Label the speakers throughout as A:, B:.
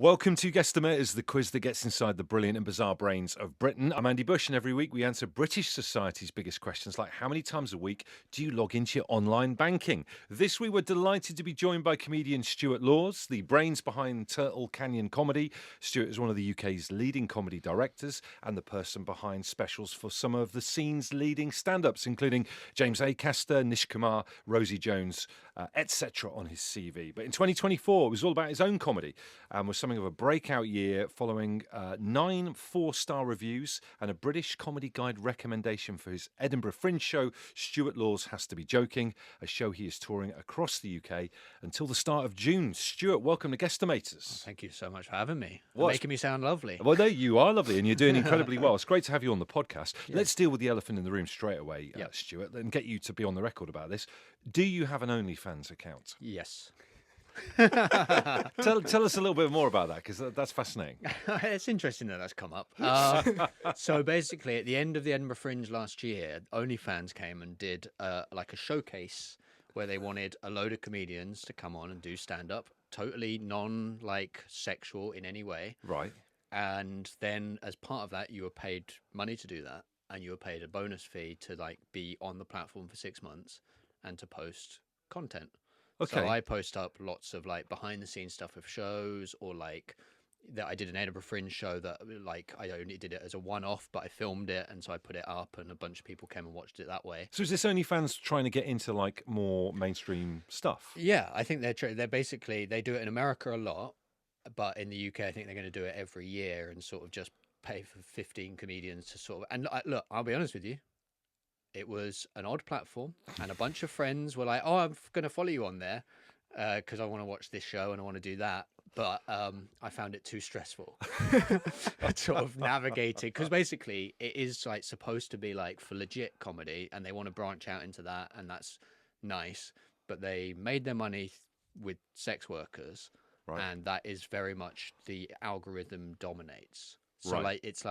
A: Welcome to Guesstimators, the quiz that gets inside the brilliant and bizarre brains of Britain. I'm Andy Bush, and every week we answer British society's biggest questions, like how many times a week do you log into your online banking? This week we're delighted to be joined by comedian Stuart Laws, the brains behind Turtle Canyon Comedy. Stuart is one of the UK's leading comedy directors and the person behind specials for some of the scene's leading stand-ups, including James Acaster, Nish Kumar, Rosie Jones, etc. on his CV. But in 2024, it was all about his own comedy and was something of a breakout year, following 9 4-star reviews and a British Comedy Guide recommendation for his Edinburgh Fringe show. Stuart Laws Has to Be Joking, a show he is touring across the UK until the start of June. Stuart, welcome to Guesstimators.
B: Thank you so much for having me. Making me sound lovely.
A: Well, no, you are lovely and you're doing incredibly well. It's great to have you on the podcast. Yeah. Let's deal with the elephant in the room straight away, Stuart, and get you to be on the record about this. Do you have an OnlyFans account?
B: Yes.
A: Tell us a little bit more about that, because that's fascinating.
B: It's interesting that that's come up. So basically, at the end of the Edinburgh Fringe last year, OnlyFans came and did like a showcase where they wanted a load of comedians to come on and do stand-up, totally sexual in any way.
A: Right.
B: And then as part of that, you were paid money to do that, and you were paid a bonus fee to be on the platform for 6 months and to post content.
A: Okay.
B: So I post up lots of behind the scenes stuff of shows, or that I did an Edinburgh Fringe show that I only did it as a one-off, but I filmed it, and so I put it up and a bunch of people came and watched it that way.
A: So is this OnlyFans trying to get into more mainstream stuff?
B: Yeah, I think they're basically, they do it in America a lot, but in the UK I think they're going to do it every year and sort of just pay for 15 comedians to sort of, and look, I'll be honest with you, it was an odd platform, and a bunch of friends were like, "Oh, I'm going to follow you on there because I want to watch this show and I want to do that." But I found it too stressful, sort of navigating, because basically it is supposed to be for legit comedy, and they want to branch out into that, and that's nice. But they made their money with sex workers,
A: right.
B: And that is very much the algorithm dominates. So
A: right.
B: It's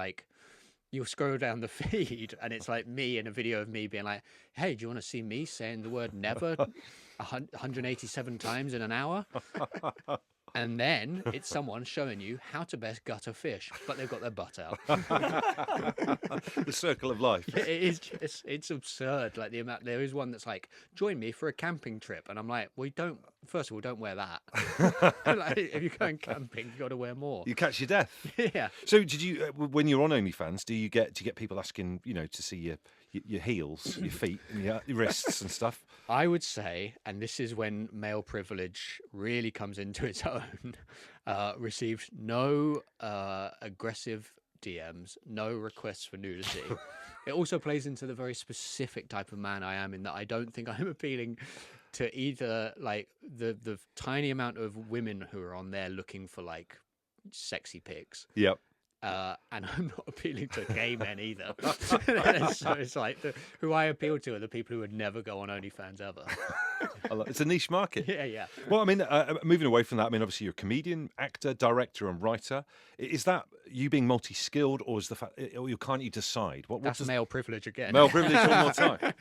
B: you'll scroll down the feed and it's me in a video of me being like, "Hey, do you want to see me saying the word never 187 times in an hour?" And then it's someone showing you how to best gut a fish, but they've got their butt out.
A: The circle of life.
B: It is just, it's absurd. The amount, there is one that's "Join me for a camping trip." And I'm like, well, first of all, don't wear that. If you're going camping, you've got to wear more.
A: You catch your death.
B: Yeah.
A: So did you, when you're on OnlyFans, do you get people asking, to see your heels, your feet, and your wrists and stuff?
B: I would say, and this is when male privilege really comes into its own, received no aggressive DMs, no requests for nudity. It also plays into the very specific type of man I am, in that I don't think I'm appealing to either the tiny amount of women who are on there looking for sexy pics.
A: Yep.
B: And I'm not appealing to gay men either. So it's who I appeal to are the people who would never go on OnlyFans ever.
A: It's a niche market.
B: Yeah.
A: Well, I mean, moving away from that, I mean, obviously you're a comedian, actor, director, and writer. Is that you being multi-skilled, or is the fact, or can't you decide?
B: That's male privilege again.
A: Male privilege one more time.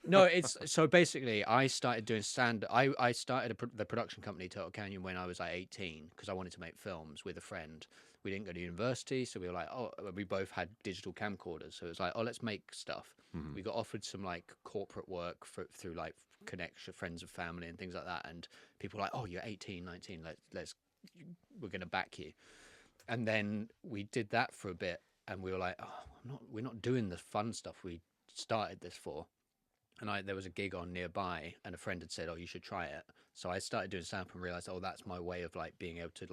B: No, it's so basically I started doing I started the production company Turtle Canyon when I was 18, because I wanted to make films with a friend. We didn't go to university, so we were we both had digital camcorders, so it was let's make stuff. Mm-hmm. We got offered some corporate work through connection, friends of family and things like that, and people were like, "Oh, you're 18, 19, we're going to back you." And then we did that for a bit, and we were like, "Oh, we're not doing the fun stuff we started this for." And there was a gig on nearby, and a friend had said, "Oh, you should try it." So I started doing stand-up and realized, oh, that's my way of being able to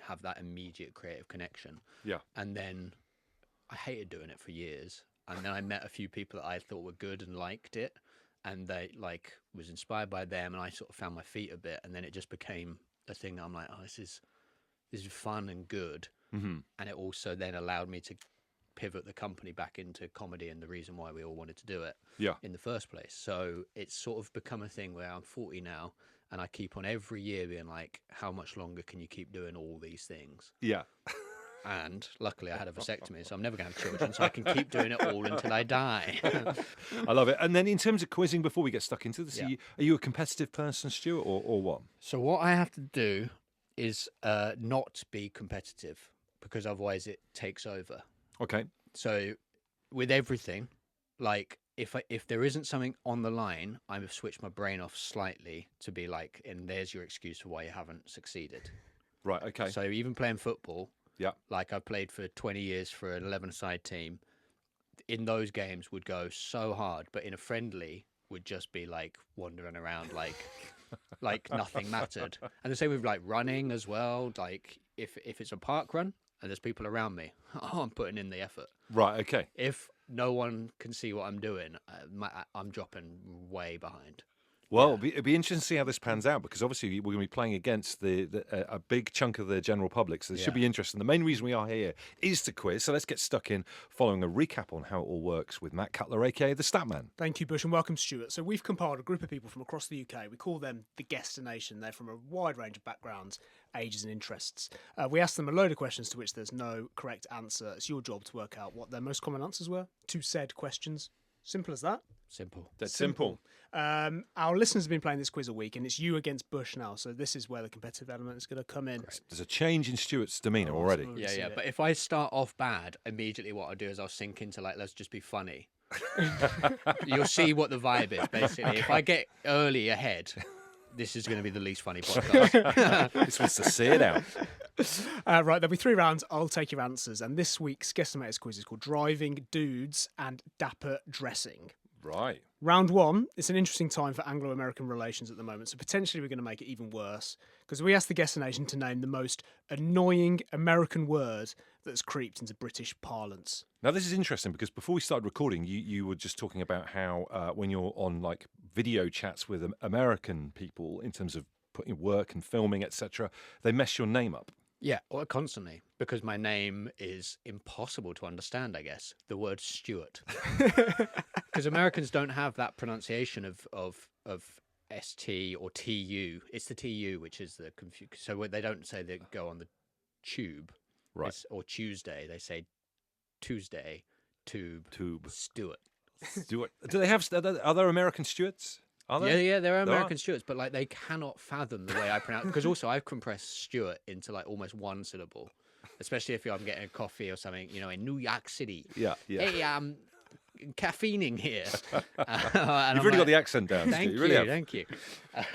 B: have that immediate creative connection.
A: Yeah.
B: And then I hated doing it for years, and then I met a few people that I thought were good and liked it, and they was inspired by them, and I sort of found my feet a bit, and then it just became a thing that I'm like, oh, this is fun and good.
A: Mm-hmm.
B: And it also then allowed me to pivot the company back into comedy, and the reason why we all wanted to do it in the first place. So it's sort of become a thing where I'm 40 now, and I keep on every year being how much longer can you keep doing all these things?
A: Yeah.
B: And luckily I had a vasectomy, so I'm never going to have children, so I can keep doing it all until I die.
A: I love it. And then in terms of quizzing, before we get stuck into this, are you a competitive person, Stuart, or what?
B: So what I have to do is not be competitive, because otherwise it takes over.
A: Okay.
B: So with everything, like if there isn't something on the line, I've switched my brain off slightly to be like, and there's your excuse for why you haven't succeeded.
A: Right. Okay.
B: So even playing football,
A: Yeah.
B: like I've played for 20 years for an 11-side team, in those games would go so hard, but in a friendly would just be like wandering around like nothing mattered. And the same with like running as well. Like if it's a park run and there's people around me, oh, I'm putting in the effort.
A: Right. Okay.
B: If no one can see what I'm doing, I'm dropping way behind.
A: Well, it'd be interesting to see how this pans out, because obviously we're going to be playing against a big chunk of the general public, so this should be interesting. The main reason we are here is to quiz, so let's get stuck in following a recap on how it all works with Matt Cutler, aka the Statman.
C: Thank you, Bush, and welcome, Stuart. So we've compiled a group of people from across the UK. We call them the Guestination. They're from a wide range of backgrounds, ages and interests. We asked them a load of questions to which there's no correct answer. It's your job to work out what their most common answers were to said questions. Simple as that.
B: Simple.
A: That's simple.
C: Our listeners have been playing this quiz a week, and it's you against Bush now. So this is where the competitive element is going to come in.
A: There's a change in Stuart's demeanour already.
B: Yeah. But if I start off bad, immediately what I'll do is I'll sink into like, let's just be funny. You'll see what the vibe is, basically. If I get early ahead, this is going to be the least funny podcast.
A: This wants to see it out.
C: Right, there'll be 3 rounds. I'll take your answers. And this week's Guesstimators quiz is called Driving Dudes and Dapper Dressing.
A: Right.
C: Round 1, it's an interesting time for Anglo-American relations at the moment, so potentially we're going to make it even worse, because we asked the Guestination to name the most annoying American word that's creeped into British parlance.
A: Now, this is interesting, because before we started recording, you were just talking about how when you're on like video chats with American people in terms of putting work and filming, etc., they mess your name up.
B: Yeah, or constantly, because my name is impossible to understand, I guess. The word Stuart. Because Americans don't have that pronunciation of ST or TU. It's the TU, which is the confuse. So they don't say they go on the tube.
A: Right.
B: Or Tuesday. They say Tuesday, tube. Stuart.
A: Stuart. Do they have other American Stuarts? Are there?
B: Yeah, there are American Stuarts, but like they cannot fathom the way I pronounce. Because also I compress Stuart into like almost one syllable, especially if I'm getting a coffee or something, in New York City.
A: Yeah.
B: Hey, caffeining here.
A: You've really got the accent down.
B: Thank
A: you. Really have.
B: Thank you.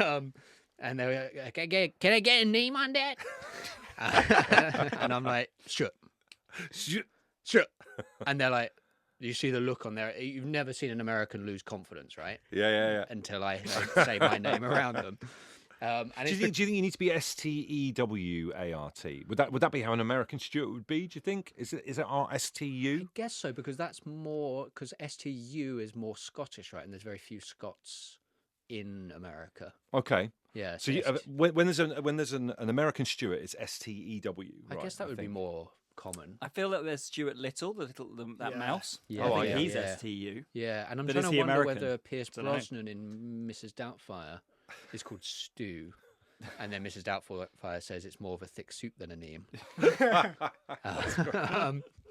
B: And they were like, can I get a name on that? And I'm like, Stuart. And they're like, you see the look on there. You've never seen an American lose confidence, right?
A: Yeah.
B: Until I say my name around them. And
A: do you think you need to be Stewart? Would that be how an American Stuart would be? Do you think is it RSTU?
B: I guess so, because that's more because STU is more Scottish, right? And there's very few Scots in America.
A: Okay.
B: Yeah.
A: So when there's an American Stuart, it's STEW.
B: I guess that would be more common.
D: I feel like there's Stuart Little, that mouse.
B: Yeah,
D: I think he's STU.
B: Yeah, and I'm
D: But
B: trying
D: is
B: to
D: he
B: wonder
D: American?
B: whether Pierce Brosnan in Mrs. Doubtfire is called Stu, and then Mrs. Doubtfire says it's more of a thick soup than a name.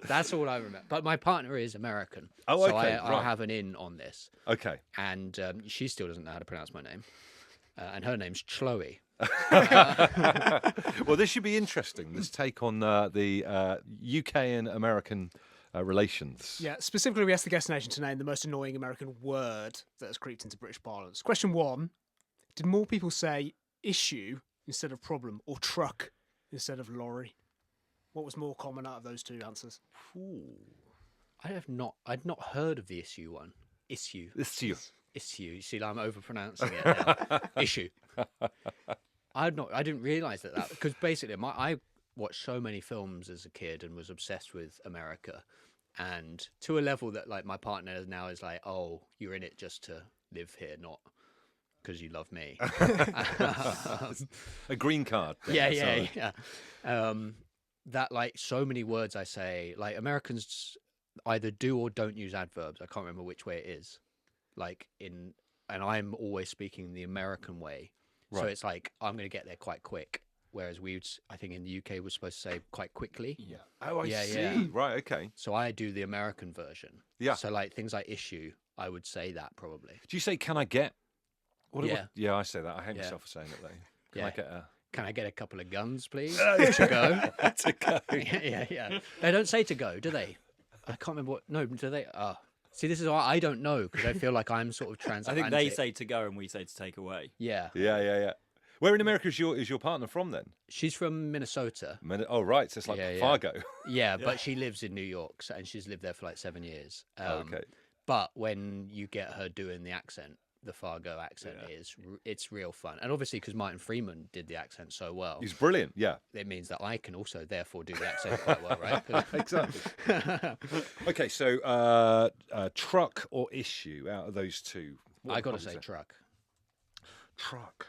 B: That's all I remember. But my partner is American,
A: Oh,
B: so
A: okay,
B: I'll
A: right.
B: have an in on this.
A: Okay.
B: And she still doesn't know how to pronounce my name, and her name's Chloe.
A: Well, this should be interesting. This take on the UK and American relations.
C: Yeah, specifically we asked the Guestination to name the most annoying American word that has creeped into British parlance. Question 1, did more people say issue instead of problem, or truck instead of lorry? What was more common out of those 2 answers?
B: I'd not heard of the issue one. Issue.
A: Issue.
B: You see, I'm overpronouncing it now. Issue. I didn't realise that because basically I watched so many films as a kid and was obsessed with America, and to a level that like my partner now is like, oh, you're in it just to live here, not because you love me.
A: A green card.
B: Yeah. That like so many words I say, like Americans either do or don't use adverbs. I can't remember which way it is. And I'm always speaking the American way.
A: Right.
B: So it's like I'm going to get there quite quick, whereas I think in the UK we're supposed to say quite quickly.
D: Yeah.
A: Oh, I see.
B: Yeah.
A: Right. Okay.
B: So I do the American version.
A: Yeah.
B: So like things like issue, I would say that probably.
A: Do you say "Can I get"?
B: Yeah.
A: Yeah, I say that. I hate
B: Yeah.
A: myself for saying it though. Can
B: Yeah.
A: I get a?
B: Can I get a couple of guns, please? To go.
A: To go.
B: Yeah. They don't say to go, do they? I can't remember what. No, do they? See, this is why I don't know because I feel like I'm sort of
D: I
B: transatlantic.
D: think they say to go and we say to take away.
B: Yeah.
A: Yeah. Where in America is your partner from then?
B: She's from Minnesota.
A: Oh, right. So it's like
B: Yeah.
A: Fargo.
B: Yeah, but she lives in New York, and she's lived there for like 7 years.
A: Okay.
B: But when you get her doing the accent, the Fargo accent it's real fun. And obviously, because Martin Freeman did the accent so well,
A: He's brilliant. Yeah.
B: it means that I can also therefore do the accent quite well, right?
A: Exactly. Okay, so truck or issue out of those two?
B: I got to say truck.
A: Truck.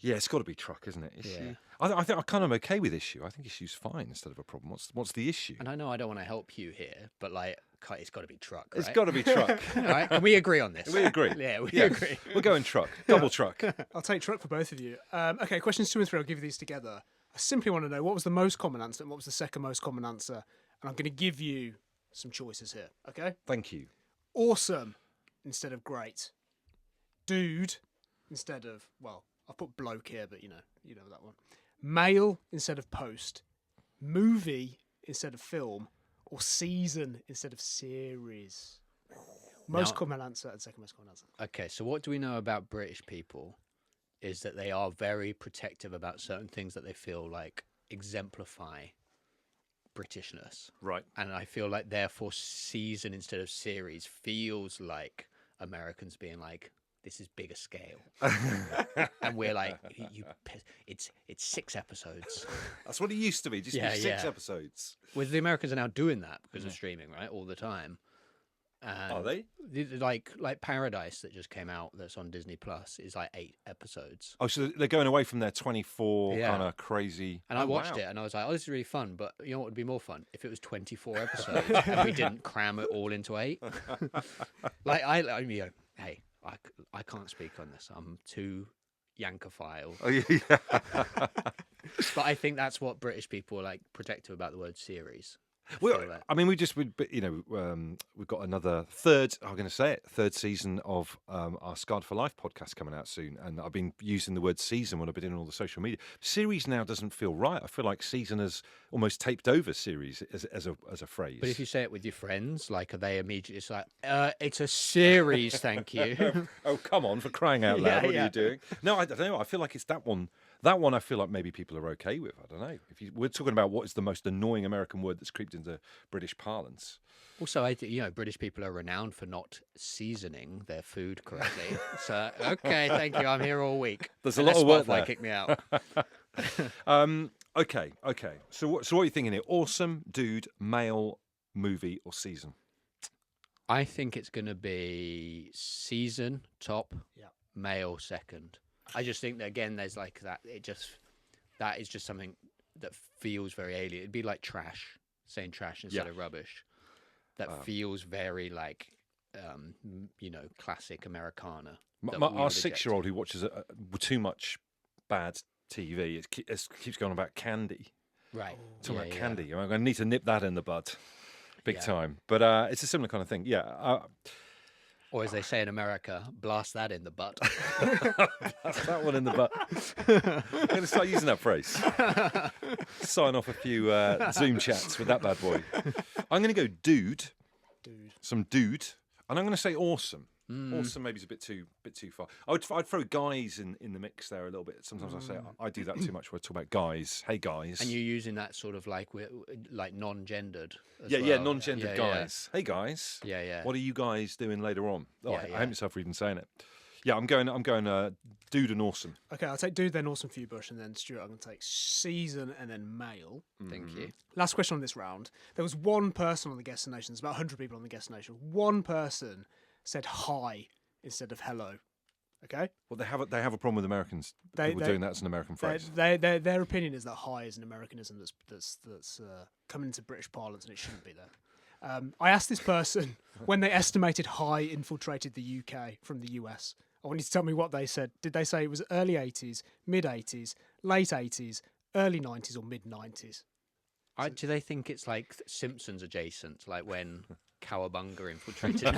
A: Yeah, it's got to be truck, isn't it? Issue.
B: Yeah.
A: I think I'm kind of okay with issue. I think issue's fine instead of a problem. What's the issue?
B: And I know I don't want to help you here, but like, it's got to be truck. Right?
A: It's got to be truck.
B: All right, can we agree on this?
A: We agree.
B: Yeah, we
A: Yeah.
B: agree.
A: We're going truck. Double truck.
C: I'll take truck for both of you. Okay, questions 2 and 3. I'll give you these together. I simply want to know what was the most common answer and what was the second most common answer, and I'm going to give you some choices here. Okay.
A: Thank you.
C: Awesome instead of great. Dude instead of, well, I've put bloke here, but you know that one. Male instead of post. Movie instead of film. Or season instead of series. Most common answer and second most common answer.
B: Okay, so what do we know about British people is that they are very protective about certain things that they feel like exemplify Britishness.
A: Right.
B: And I feel like therefore season instead of series feels like Americans being like, this is bigger scale. And we're like, it's 6 episodes.
A: That's what it used to be. Just be 6 episodes.
B: With the Americans are now doing that because of streaming, right? All the time. And
A: Are they?
B: Like Paradise that just came out that's on Disney Plus is like 8 episodes.
A: Oh, so they're going away from their 24
B: Yeah.
A: kind of crazy.
B: And I watched it and I was like, oh, this is really fun. But you know what would be more fun? If it was 24 episodes and we didn't cram it all into 8. Like, hey, I can't speak on this. I'm too Yankophile.
A: Oh, yeah.
B: But I think that's what British people are like protective about the word series.
A: Well, I mean, we've got another third season of our Scarred for Life podcast coming out soon. And I've been using the word season when I've been in all the social media. Series now doesn't feel right. I feel like season has almost taped over series as a phrase.
B: But if you say it with your friends, like, are they immediately it's like, it's a series, thank you.
A: Oh, come on, for crying out loud. What are you doing? No, I don't know. I feel like it's that one. That one I feel like maybe people are okay with. I don't know. We're talking about what is the most annoying American word that's creeped into British parlance.
B: Also, British people are renowned for not seasoning their food correctly. So, okay, thank you. I'm here all week.
A: There's a lot of work there.
B: Kick me out.
A: Okay. So what are you thinking here? Awesome, dude, male, movie, or season?
B: I think it's going to be season top, male second. I just think that, again, there's like that. That is just something that feels very alien. It'd be like trash, saying trash instead of rubbish. That feels very like, classic Americana.
A: Our 6-year-old who watches too much bad TV, it keeps going on about candy.
B: Right.
A: Talking about candy. I'm going to need to nip that in the bud, big time. But it's a similar kind of thing. Yeah.
B: Or as they say in America, blast that in the butt.
A: Blast that one in the butt. I'm going to start using that phrase. Sign off a few Zoom chats with that bad boy. I'm going to go dude. Some dude. And I'm going to say awesome. Awesome maybe is a bit too far. I'd throw guys in the mix there a little bit. Sometimes I say I do that too much when I talk about guys. Hey guys.
B: And you're using that sort of like non-gendered.
A: Non-gendered guys. Yeah. Hey guys.
B: Yeah.
A: What are you guys doing later on? Oh, I hate myself for even saying it. Yeah, I'm going dude and awesome.
C: Okay, I'll take dude then awesome for you, Bush, and then Stuart, I'm going to take season and then male.
B: Thank you.
C: Last question on this round. There was one person on the guest nation. There's about 100 people on the guest nation. One person said hi instead of hello. Okay.
A: Well, they have a problem with Americans. People doing that as an American phrase.
C: Their opinion is that hi is an Americanism that's coming into British parlance and it shouldn't be there. I asked this person when they estimated hi infiltrated the UK from the US. I want you to tell me what they said. Did they say it was early 80s, mid 80s, late 80s, early 90s, or mid 90s?
B: Do they think it's like Simpsons adjacent, like when cowabunga infiltrated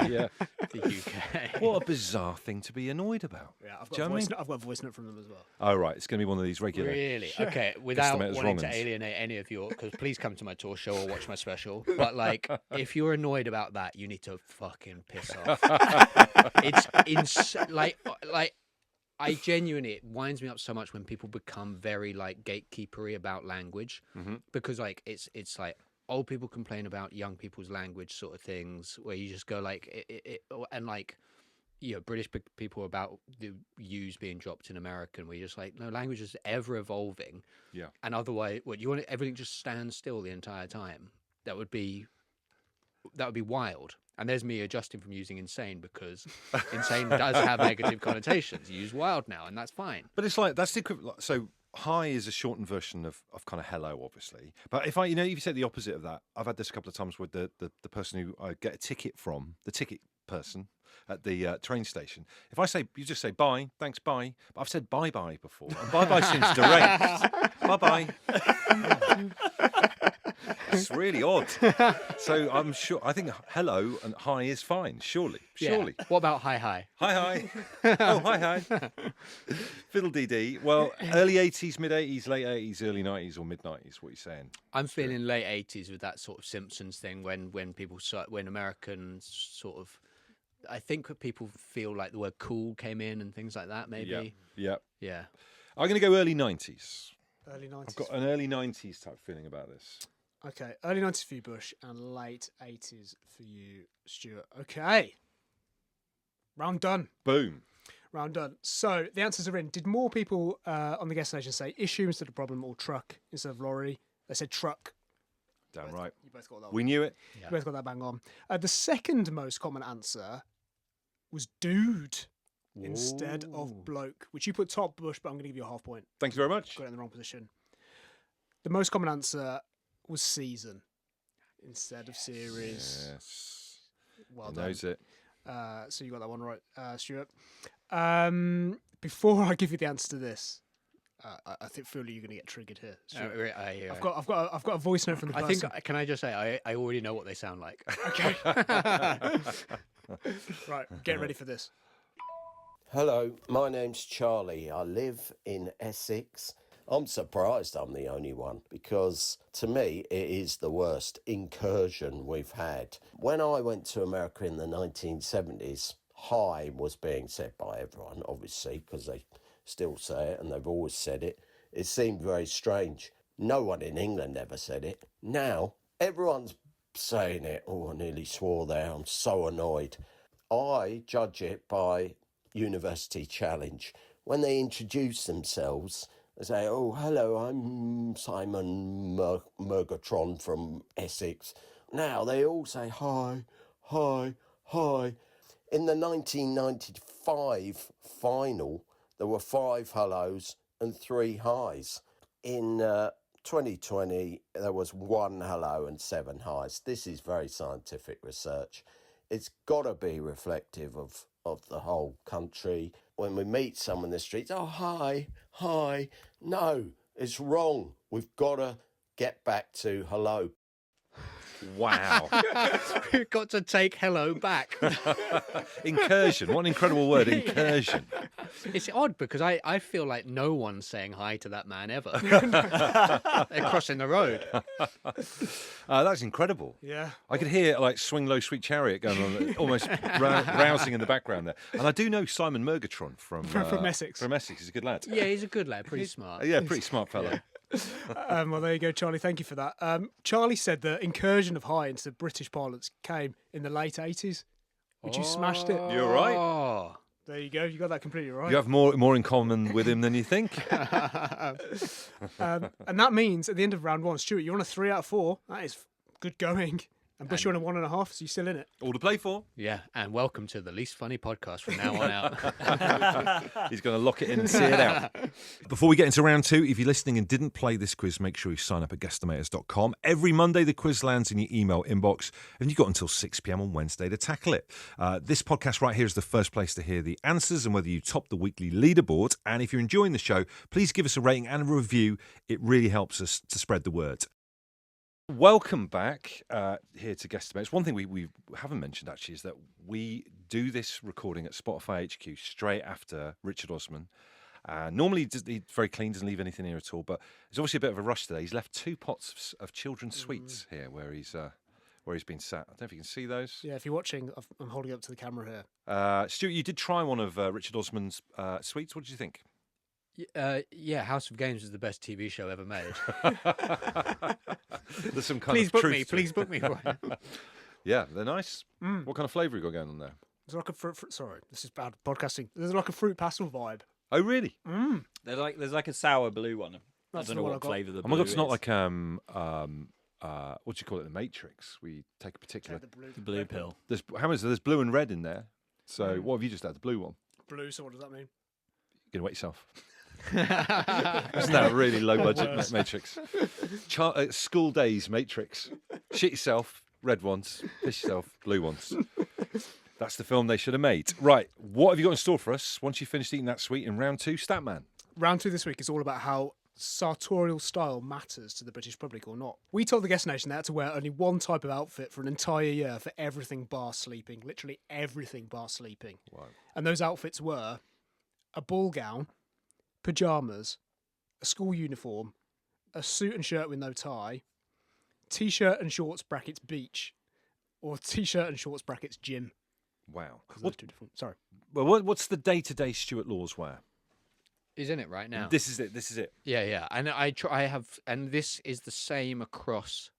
A: Yeah.
B: the UK.
A: What a bizarre thing to be annoyed about.
C: Yeah, I've
A: Do
C: got,
A: you know what I mean?
C: I've got a voice note from them as well.
A: Oh, right. It's going to be one of these regular.
B: Really? Okay. Without
A: Estimators
B: wanting to
A: wrong-uns.
B: alienate any of your, because please come to my tour show or watch my special. But like, if you're annoyed about that, you need to fucking piss off. Like I genuinely, it winds me up so much when people become very like gatekeepery about language, because like it's like old people complain about young people's language sort of things, where you just go like and like, you know, British people about the U's being dropped in American, where you're just like, no, language is ever evolving.
A: Yeah.
B: And otherwise, what you want everything just stand still the entire time? That would be wild. And there's me adjusting from using insane, because insane does have negative connotations. You use wild now, and that's fine.
A: But it's like, that's the equivalent. So hi is a shortened version of kind of hello, obviously. But if you said the opposite of that, I've had this a couple of times with the person who I get a ticket from, the ticket person at the train station. If I say, you just say bye, thanks, bye. But I've said bye-bye before. And bye-bye seems direct. Bye-bye. It's really odd. So I'm sure, I think hello and hi is fine, surely.
B: Yeah. What about hi?
A: Hi, hi. Oh, hi, hi. Fiddle-dee-dee. Well, early 80s, mid-80s, late 80s, early 90s or mid-90s, what are you saying?
B: I'm feeling late 80s with that sort of Simpsons thing, when Americans sort of, I think people feel like the word cool came in and things like that, maybe.
A: Yeah.
B: Yeah.
A: I'm going to go early 90s.
C: Early 90s.
A: I've got an early 90s type feeling about this.
C: Okay, early 90s for you, Bush, and late 80s for you, Stuart. Okay. Round done.
A: Boom.
C: Round done. So the answers are in. Did more people on the guest station say issue instead of problem, or truck instead of lorry? They said truck.
A: Damn right.
C: You both got that.
A: We knew it.
C: You both got that bang on. The second most common answer was dude instead of bloke, which you put top, Bush, but I'm going to give you a half point.
A: Thank you very much.
C: Got it in the wrong position. The most common answer was season instead of series.
A: Yes.
C: Well
A: He
C: done.
A: knows it.
C: So you got that one right, Stuart. Before I give you the answer to this, I feel you're going to get triggered here. Stuart. I've got a voice note from the
B: I
C: person.
B: think, can I just say, I already know what they sound like.
C: Okay. Right, get ready for this.
E: Hello, my name's Charlie. I live in Essex. I'm surprised I'm the only one, because to me it is the worst incursion we've had. When I went to America in the 1970s, hi was being said by everyone, obviously, because they still say it and they've always said it. It seemed very strange. No one in England ever said it. Now, everyone's saying it. Oh, I nearly swore there. I'm so annoyed. I judge it by University Challenge. When they introduce themselves, they say, oh, hello, I'm Simon Murgatron from Essex. Now they all say hi, hi, hi. In the 1995 final, there were 5 hellos and 3 highs. In 2020, there was 1 hello and 7 highs. This is very scientific research. It's got to be reflective of the whole country. When we meet someone in the streets, oh, hi, hi. No, it's wrong. We've got to get back to hello.
A: Wow.
B: We've got to take hello back.
A: Incursion. What an incredible word, incursion.
B: It's odd because I feel like no one's saying hi to that man ever. They're crossing the road.
A: That's incredible.
C: Yeah.
A: I could hear like Swing Low Sweet Chariot going on, almost rousing in the background there. And I do know Simon Murgatron from
C: Essex.
A: From Essex. He's a good lad.
B: Yeah, he's a good lad, pretty smart.
A: Yeah, pretty smart fellow.
C: Well, there you go, Charlie. Thank you for that. Charlie said the incursion of hi into British parlance came in the late 80s, which you smashed it.
A: You're right.
B: Oh.
C: There you go. You got that completely right.
A: You have more in common with him than you think.
C: And that means at the end of round 1, Stuart, you're on a 3 out of 4. That is good going. And Bush, you're on a 1.5, so you're still in it.
A: All to play for.
B: Yeah, and welcome to the least funny podcast from now on out.
A: He's going to lock it in and see it out. Before we get into round 2, if you're listening and didn't play this quiz, make sure you sign up at guesstimators.com. Every Monday, the quiz lands in your email inbox, and you've got until 6 p.m. on Wednesday to tackle it. This podcast right here is the first place to hear the answers and whether you top the weekly leaderboard. And if you're enjoying the show, please give us a rating and a review. It really helps us to spread the word. Welcome back here to Guesstimates. One thing we haven't mentioned actually is that we do this recording at Spotify HQ straight after Richard Osman. Normally he's very clean, doesn't leave anything here at all, but there's obviously a bit of a rush today. He's left 2 pots of children's sweets here where he's been sat. I don't know if you can see those.
C: Yeah, if you're watching, I'm holding up to the camera here.
A: Stuart, you did try one of Richard Osman's sweets. What did you think?
B: Yeah, House of Games is the best TV show ever made.
A: There's some kind
B: Please
A: of
B: book
A: truth
B: me.
A: to it.
B: Please book me.
A: Yeah, they're nice. What kind of flavour have you got going on there?
C: There's like a fruit. Sorry, this is bad podcasting. There's like a fruit pastel vibe.
A: Oh, really?
D: There's like a sour blue one.
C: That's
D: I don't
C: the
D: know
C: one I
D: what
C: got.
D: flavour the
A: Oh
D: blue
A: my god, it's not
D: is.
A: like what do you call it? The Matrix. We take a particular.
D: The blue pill.
A: There's blue and red in there. So what have you just had? The blue one.
C: Blue. So what does that mean?
A: You're gonna wet yourself. Isn't that a really low budget Matrix? School days Matrix. Shit yourself. Red ones. Piss yourself. Blue ones. That's the film they should have made. Right. What have you got in store for us once you've finished eating that sweet in round 2, Statman?
C: Round 2 this week is all about how sartorial style matters to the British public or not. We told the Guest Nation they had to wear only one type of outfit for an entire year for everything bar sleeping. Literally everything bar sleeping.
A: Wow.
C: And those outfits were a ball gown, pyjamas, a school uniform, a suit and shirt with no tie, t-shirt and shorts brackets beach, or t-shirt and shorts brackets gym.
A: Wow.
C: Those two different. Sorry.
A: Well, what's the day-to-day Stuart Laws wear?
B: He's in it right now.
A: This is it.
B: Yeah. And I have, and this is the same across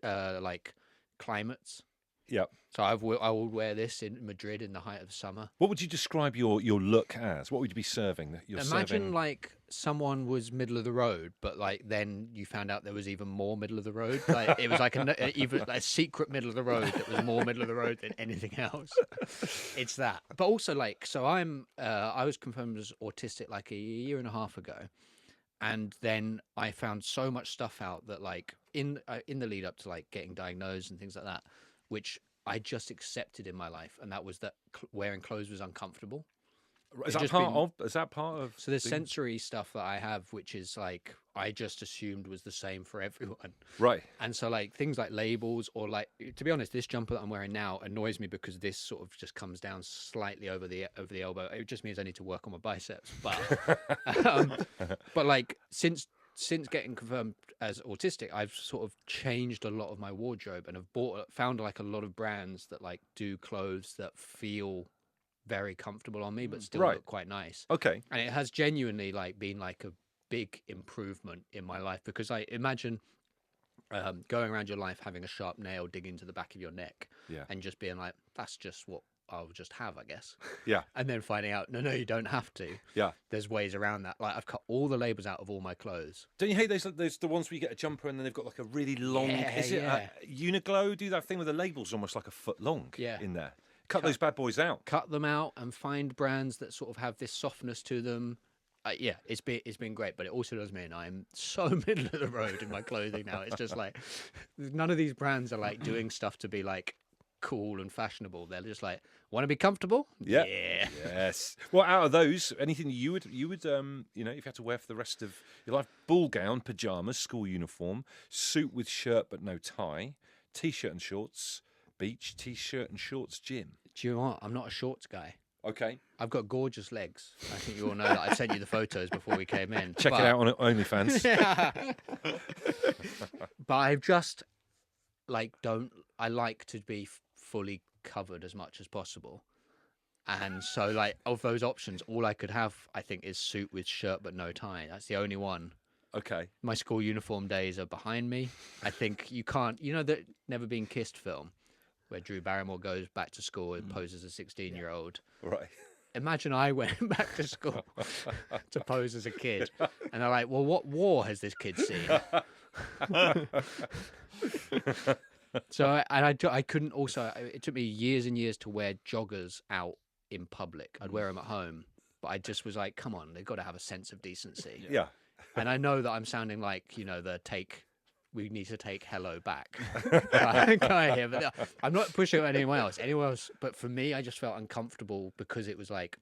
B: like climates.
A: Yep.
B: So I will wear this in Madrid in the height of summer.
A: What would you describe your look as? What would you be serving?
B: Imagine
A: serving...
B: like someone was middle of the road, but like then you found out there was even more middle of the road. Like it was like even like a secret middle of the road that was more middle of the road than anything else. It's that. But also like, so I was confirmed as autistic like a year and a half ago. And then I found so much stuff out that like in the lead up to like getting diagnosed and things like that, which I just accepted in my life, and that was that wearing clothes was uncomfortable.
A: Is that part of?
B: So there's sensory stuff that I have, which is like I just assumed was the same for everyone.
A: Right.
B: And so like things like labels or like, to be honest, this jumper that I'm wearing now annoys me because this sort of just comes down slightly over the elbow. It just means I need to work on my biceps. But but like since getting confirmed as autistic, I've sort of changed a lot of my wardrobe and have found like a lot of brands that like do clothes that feel very comfortable on me, but still look quite nice.
A: Okay.
B: And it has genuinely like been like a big improvement in my life, because I imagine going around your life having a sharp nail dig into the back of your neck and just being like, that's just what I'll just have, I guess.
A: Yeah.
B: And then finding out, no, you don't have to.
A: Yeah.
B: There's ways around that. Like I've cut all the labels out of all my clothes.
A: Don't you hate those the ones where you get a jumper and then they've got like a really long? Is it Uniqlo do that thing where the label's almost like a foot long?
B: Yeah.
A: In there. Cut those bad boys out.
B: Cut them out and find brands that sort of have this softness to them. It's been great, but it also does mean I'm so middle of the road in my clothing now. It's just like none of these brands are like doing stuff to be like cool and fashionable. They're just like, want to be comfortable?
A: Yeah. Yes. Well, out of those, anything you would if you had to wear for the rest of your life: ball gown, pajamas, school uniform, suit with shirt but no tie, t-shirt and shorts, beach, t-shirt and shorts, gym.
B: Do you know what? I'm not a shorts guy.
A: Okay.
B: I've got gorgeous legs. I think you all know that. I sent you the photos before we came in.
A: Check it out on OnlyFans.
B: But I've just I like to be fully covered as much as possible. And so like of those options, all I could have, I think, is suit with shirt but no tie. That's the only one.
A: Okay.
B: My school uniform days are behind me. I think you can't, the Never Been Kissed film where Drew Barrymore goes back to school and poses as a 16-year-old.
A: Right.
B: Imagine I went back to school to pose as a kid, and they're like, well, what war has this kid seen? So I couldn't also, it took me years and years to wear joggers out in public. I'd wear them at home, but I just was like, come on, they've got to have a sense of decency.
A: Yeah.
B: And I know that I'm sounding like, we need to take hello back guy here, but I'm not pushing on anyone else. But for me, I just felt uncomfortable because it was like,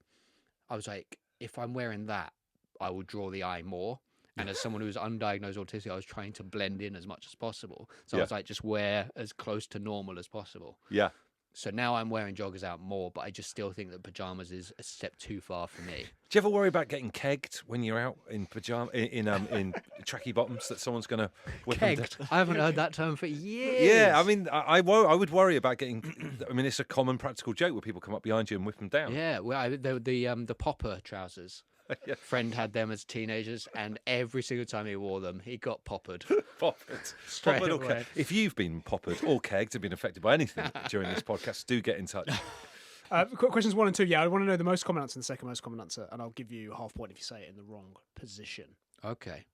B: I was like, if I'm wearing that, I will draw the eye more. And as someone who was undiagnosed autistic, I was trying to blend in as much as possible. So
A: Yeah.
B: I was like, just wear as close to normal as possible.
A: Yeah.
B: So now I'm wearing joggers out more, but I just still think that pajamas is a step too far for me.
A: Do you ever worry about getting kegged when you're out in in tracky bottoms that someone's going to whip them down?
B: Kegged. I haven't heard that term for years.
A: Yeah, I mean, I would worry about getting. I mean, it's a common practical joke where people come up behind you and whip them down.
B: Yeah, well, the popper trousers.
A: Yeah.
B: Friend had them as teenagers, and every single time he wore them, he got poppered.
A: Poppered.
B: Straight
A: Poppered or
B: away.
A: kegged. If you've been poppered or kegged and been affected by anything during this podcast, do get in touch.
C: Questions 1 and 2. Yeah, I want to know the most common answer and the second most common answer, and I'll give you half point if you say it in the wrong position.
B: Okay.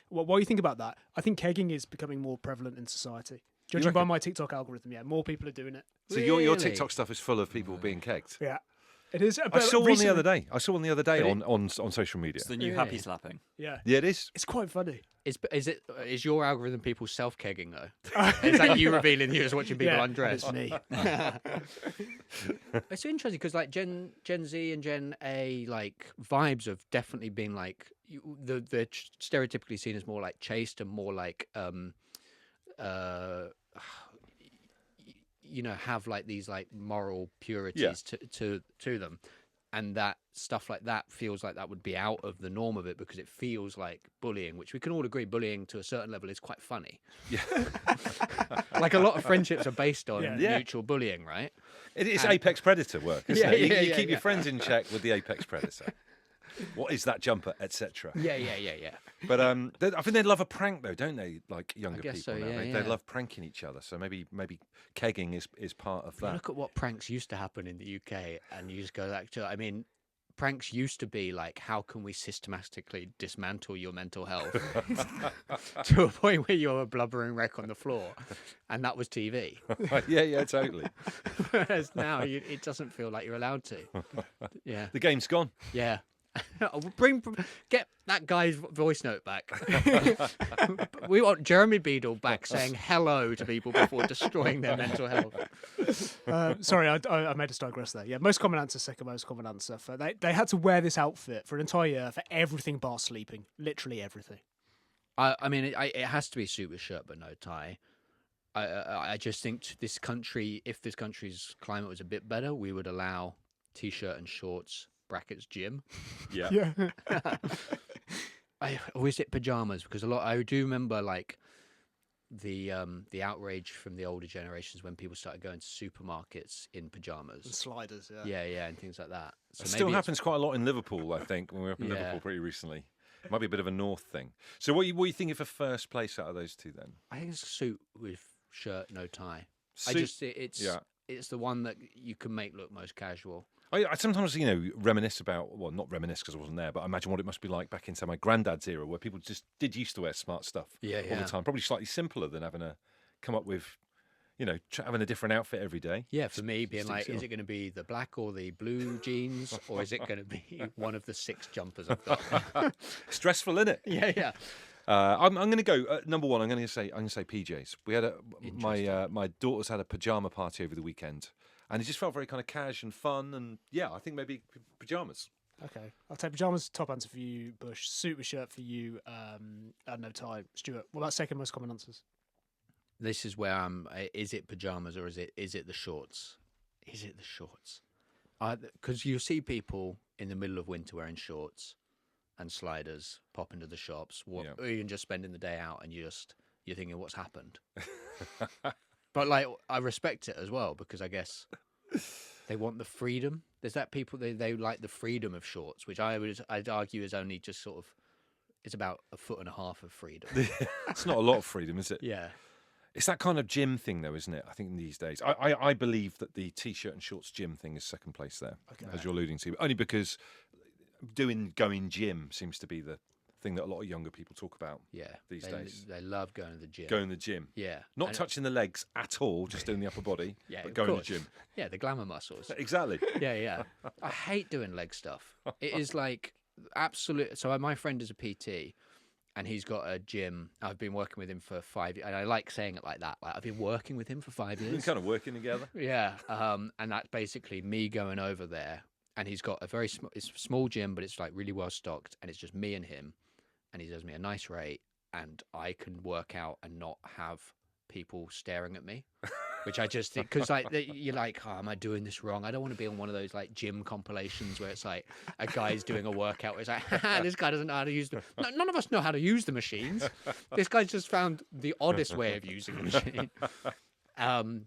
C: While you think about that, I think kegging is becoming more prevalent in society. Judging by my TikTok algorithm, yeah, more people are doing it.
A: So your
B: Really?
A: TikTok stuff is full of people being kegged.
C: Yeah, it is.
A: I
C: but
A: saw one the
C: recently-
A: other day. I saw one the other day
D: Really?
A: on social media.
D: It's the new
B: Really?
D: happy slapping.
C: Yeah,
A: Yeah, it is.
C: it's quite funny.
B: Is your algorithm people self-kegging though? Is that you revealing you as watching people
C: Yeah,
B: undress?
C: It's me.
B: It's interesting because like Gen Z and Gen A like vibes have definitely been like they're stereotypically seen as more like chaste and more like you know, have like these like moral purities to them, and that stuff like that feels like that would be out of the norm of it because it feels like bullying, which we can all agree bullying to a certain level is quite funny.
A: Yeah.
B: Like a lot of friendships are based on
C: Yeah.
B: mutual bullying, right?
A: It's apex predator work, isn't
B: Yeah,
A: it?
B: yeah,
A: You
B: yeah,
A: keep your
B: yeah.
A: friends in check with the apex predator. What is that jumper, etc.
B: Yeah.
A: But I think they love a prank though, don't they? Like younger
B: guess
A: people
B: so,
A: now,
B: yeah,
A: they
B: yeah.
A: love pranking each other. So maybe kegging is part of that.
B: Look at what pranks used to happen in the UK, and you just go back to. I mean, pranks used to be like, how can we systematically dismantle your mental health to a point where you're a blubbering wreck on the floor, and that was TV.
A: yeah, totally.
B: Whereas now it doesn't feel like you're allowed to. Yeah,
A: The game's gone.
B: yeah. Get that guy's voice note back. We want Jeremy Beadle back saying hello to people before destroying their mental health.
C: Sorry, I made us digress there. Yeah, most common answer, second most common answer. They had to wear this outfit for an entire year for everything bar sleeping. Literally everything.
B: I mean, it has to be suit with shirt but no tie. I just think this country, if this country's climate was a bit better, we would allow t-shirt and shorts brackets gym.
A: Yeah.
C: Yeah.
B: Or is it pajamas? Because I do remember like the outrage from the older generations when people started going to supermarkets in pajamas.
C: Sliders. Yeah.
B: Yeah, and things like that. So
A: It
B: maybe
A: still
B: it's-
A: happens quite a lot in Liverpool, I think, when we were up in
B: Yeah.
A: Liverpool pretty recently. It might be a bit of a North thing. So what are you thinking for first place out of those two then?
B: I think it's a suit with shirt, no tie.
A: Suit-
B: It's
A: yeah.
B: it's the one that you can make look most casual.
A: I sometimes, reminisce about, well, not reminisce because I wasn't there, but I imagine what it must be like back in, say, my granddad's era where people just did used to wear smart stuff all
B: Yeah.
A: the time. Probably slightly simpler than having to come up with, having a different outfit every day.
B: Yeah, for me, being like,
A: Sticks it
B: is
A: on.
B: it going to be the black or the blue jeans, or is it going to be one of the 6 jumpers I've got?
A: Stressful, innit?
B: Yeah.
A: I'm going to go number one. I'm going to say PJs. We had my daughters had a pajama party over the weekend, and it just felt very kind of cash and fun. And yeah, I think maybe pajamas.
C: Okay, I'll take pajamas. Top answer for you, Bush. Suit with shirt for you. And no tie, Stuart. What about second most common answers?
B: This is where I'm. Is it pajamas or is it the shorts? Is it the shorts? Because you see people in the middle of winter wearing shorts and sliders pop into the shops, or even just spending the day out, and you're thinking, what's happened? But like, I respect it as well because I guess they want the freedom. There's that people they like the freedom of shorts, which I'd argue is only just sort of it's about 1.5 feet of freedom.
A: It's not a lot of freedom, is it?
B: Yeah.
A: It's that kind of gym thing, though, isn't it? I think these days, I believe that the t-shirt and shorts gym thing is second place there, as you're alluding to. Only because going gym seems to be the thing that a lot of younger people talk about.
B: Yeah,
A: these days.
B: They love going to the gym.
A: Going to the gym,
B: Yeah,
A: not
B: and-
A: touching the legs at all, just doing the upper body,
B: Yeah,
A: but
B: of
A: going to the
B: course.
A: gym.
B: Yeah, the glamour muscles.
A: Exactly.
B: Yeah. I hate doing leg stuff. It is like absolute. So my friend is a PT, and he's got a gym. I've been working with him for 5 years, and I like saying it like that. Like I've been working with him for 5
A: We've been
B: years.
A: kind of working together.
B: Yeah, and that's basically me going over there, and he's got a very small gym, but it's like really well stocked, and it's just me and him. and he does me a nice rate, and I can work out and not have people staring at me. Which I just think, because like you're like, oh, am I doing this wrong? I don't want to be on one of those like gym compilations where it's like a guy's doing a workout where it's like, haha, this guy doesn't know how to use them. No, none of us know how to use the machines. This guy's just found the oddest way of using the machine. And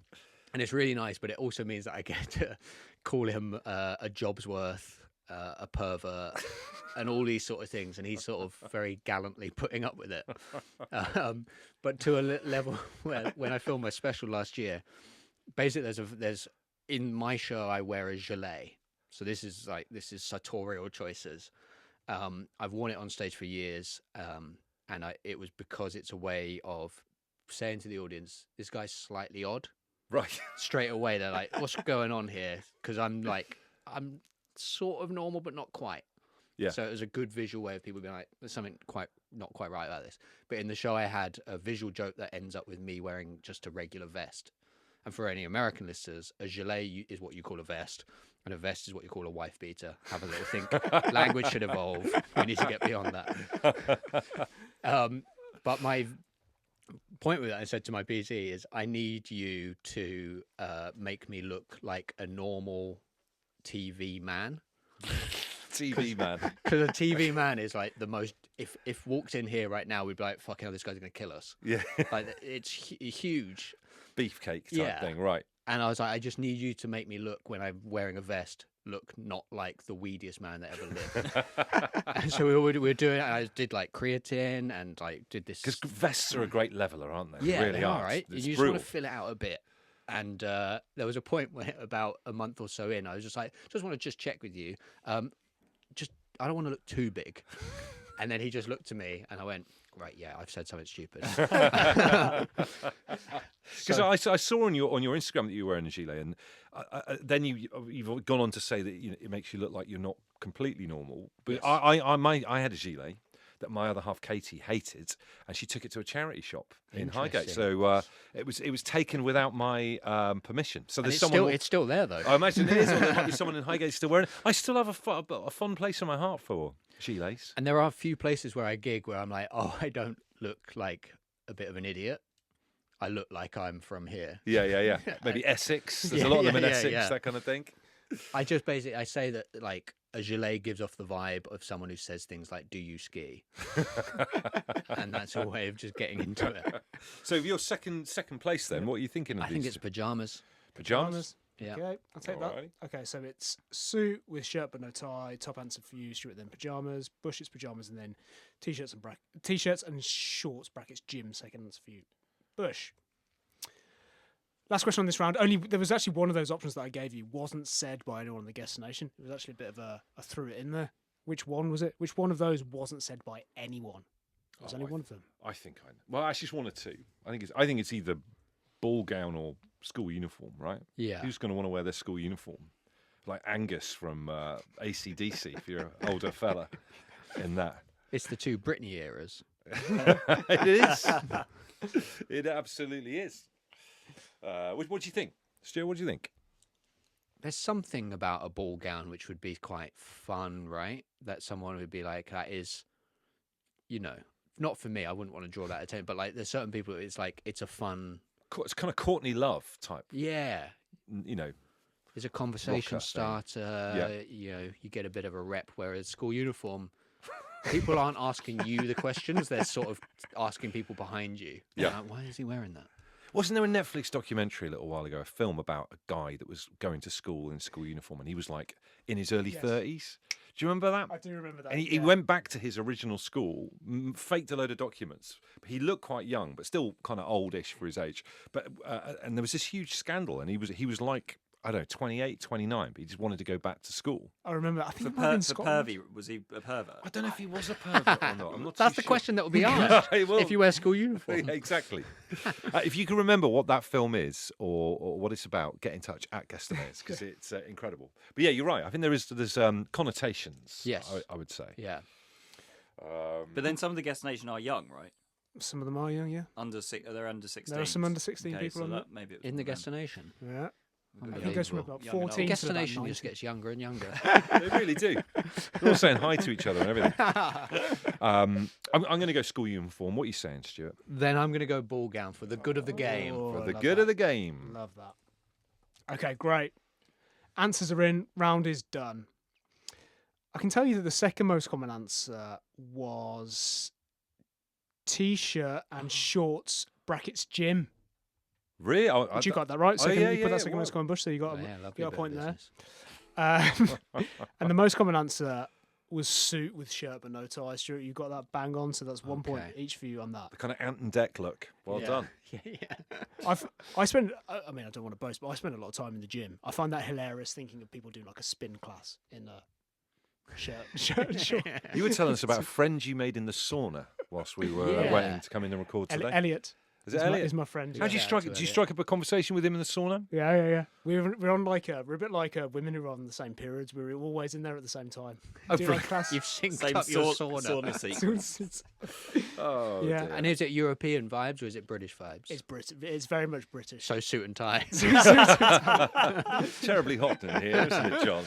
B: it's really nice, but it also means that I get to call him a job's worth, a pervert, and all these sort of things, and he's sort of very gallantly putting up with it. But to a level where, when I filmed my special last year, basically there's in my show I wear a gilet. So this is sartorial choices. I've worn it on stage for years, and it was because it's a way of saying to the audience, this guy's slightly odd.
A: Right.
B: Straight away, they're like, what's going on here? Because I'm sort of normal, but not quite.
A: Yeah.
B: So it was a good visual way of people being like, there's something not quite right about this. But in the show, I had a visual joke that ends up with me wearing just a regular vest. And for any American listeners, a gilet is what you call a vest, and a vest is what you call a wife beater. Have a little think. Language should evolve. We need to get beyond that. But my point with that, I said to my PT, is I need you to make me look like a normal TV man.
A: TV man.
B: Because a TV man is like the most. If walked in here right now, we'd be like, "Fucking hell, this guy's gonna kill us."
A: Yeah.
B: Like it's huge.
A: Beefcake type thing, right?
B: And I was like, I just need you to make me look, when I'm wearing a vest, look not like the weediest man that ever lived. And so we were doing it. And I did like creatine and like did this.
A: Because vests are a great leveler, aren't they?
B: Yeah,
A: really
B: they are, right?
A: It's
B: You just
A: brutal.
B: want to fill it out a bit. And there was a point where, about a month or so in, I was just like, just want to check with you. I don't want to look too big. And then he just looked at me, and I went, right, yeah, I've said something stupid.
A: Because I saw on your Instagram that you were wearing a gilet, and then you've gone on to say that it makes you look like you're not completely normal. But
B: Yes.
A: I had a gilet that my other half Katie hated, and she took it to a charity shop in Highgate. So it was taken without my permission. So
B: And
A: there's
B: it's still there, though.
A: I imagine it is, or there might be someone in Highgate still wearing it. I still have a fond place in my heart for gilets.
B: And there are a few places where I gig where I'm like, oh, I don't look like a bit of an idiot. I look like I'm from here.
A: Yeah. Maybe Essex. There's a lot of them in Essex,
B: yeah.
A: that kind of thing.
B: I just basically, I say that like a gilet gives off the vibe of someone who says things like, do you ski? And that's a way of just getting into it.
A: So your second place then, what are you thinking of
B: I
A: these?
B: think it's pajamas.
A: Pajamas?
B: Yeah.
C: Okay, I'll take
A: Alrighty.
C: that. Okay, so it's suit with shirt but no tie. Top answer for you, Stuart. Then pajamas. Bush, it's pajamas, and then t-shirts and shorts brackets gym. Second answer for you, Bush. Last question on this round. There was actually one of those options that I gave you wasn't said by anyone in the guest nation. It was actually a bit of I threw it in there. Which one was it? Which one of those wasn't said by anyone? There's only one of them.
A: I think I know. Well, actually, it's one or two. I think it's either ball gown or school uniform, right?
B: Yeah.
A: Who's going to want to wear their school uniform? Like Angus from AC/DC, if you're an older fella in that.
B: It's the two Britney eras.
A: It is. It absolutely is. What do you think? Stuart, what do you think?
B: There's something about a ball gown which would be quite fun, right? That someone would be like, that is, not for me. I wouldn't want to draw that attention. But like, there's certain people, it's like, it's a fun.
A: It's kind of Courtney Love type.
B: Yeah. It's a conversation
A: rocker thing.
B: starter.
A: Yeah.
B: You get a bit of a rep. Whereas school uniform, people aren't asking you the questions. They're sort of asking people behind you. They're
A: Yeah.
B: like, why is he wearing that?
A: Wasn't there a Netflix documentary a little while ago, a film about a guy that was going to school in school uniform, and he was like in his early 30s? Do you remember that?
C: I do remember that.
A: And he went back to his original school, faked a load of documents. He looked quite young, but still kind of oldish for his age. But and there was this huge scandal, and he was like, I don't know, 28, 29, but he just wanted to go back to school.
C: I remember. I think
D: For,
C: it might have been
D: for
C: Scotland.
D: pervy, was he a pervert?
A: I don't know if he was a pervert or not. I'm not
B: That's
A: too
B: the
A: sure.
B: question that will be asked
A: Well,
B: if you wear school uniform.
A: Yeah, exactly. If you can remember what that film is or what it's about, get in touch at Guesstimates because it's incredible. But yeah, you're right. I think there's connotations.
B: Yes.
A: I would say.
B: Yeah.
D: But then some of the guest nation are young, right?
C: Some of them are young, yeah.
D: They're under 16.
C: There are some under 16 people
D: so
C: on
D: that maybe it was
B: In the
D: them.
B: destination.
C: Yeah. I think it goes from about
D: Young and old.
C: 14 to about
B: Destination
C: 90.
B: just gets younger and younger.
A: They really do. They're all saying hi to each other and everything. I'm going to go school uniform. What are you saying, Stuart?
B: Then I'm going to go ball gown for the good of the game.
C: Oh,
A: For
C: I
A: the
C: love
A: good
C: that.
A: of the game.
C: Love that. Okay, great. Answers are in. Round is done. I can tell you that the second most common answer was t-shirt and shorts brackets gym.
A: Really?
C: But you got that right. Second,
A: yeah,
C: you put
A: yeah,
C: that second
A: wow.
C: most common bush, so you got,
B: Oh, yeah,
C: you
B: lovely
C: got a
B: bit of
C: point there.
B: business.
C: And the most common answer was suit with shirt but no tie. Stuart, you got that bang on, so that's 1 point
B: Okay.
C: each for you on that.
A: The kind of Ant and Deck look. Well
C: Yeah.
A: done.
C: I spend. I mean, I don't want to boast, but I spend a lot of time in the gym. I find that hilarious thinking of people doing like a spin class in a shirt.
A: You were telling us about a friend you made in the sauna whilst we were
B: Yeah.
A: waiting to come in and record today.
C: Elliot.
A: Is it
C: is
A: Elliot?
C: my friend.
A: How do you
B: Yeah,
A: strike?
B: to
A: Do you
B: Elliot.
A: strike up a conversation with him in the sauna?
C: Yeah. We're on like we're a bit like women who are on the same periods. We're always in there at the same time.
A: Oh,
C: Do like class.
B: You've synced
D: Same
B: up your
D: sauna
B: sauna.
D: sequence.
A: Oh,
C: Yeah.
A: dear.
B: And is it European vibes or is it British vibes?
C: It's British. It's very much British.
B: So suit and tie.
A: Terribly hot in here, isn't it, John?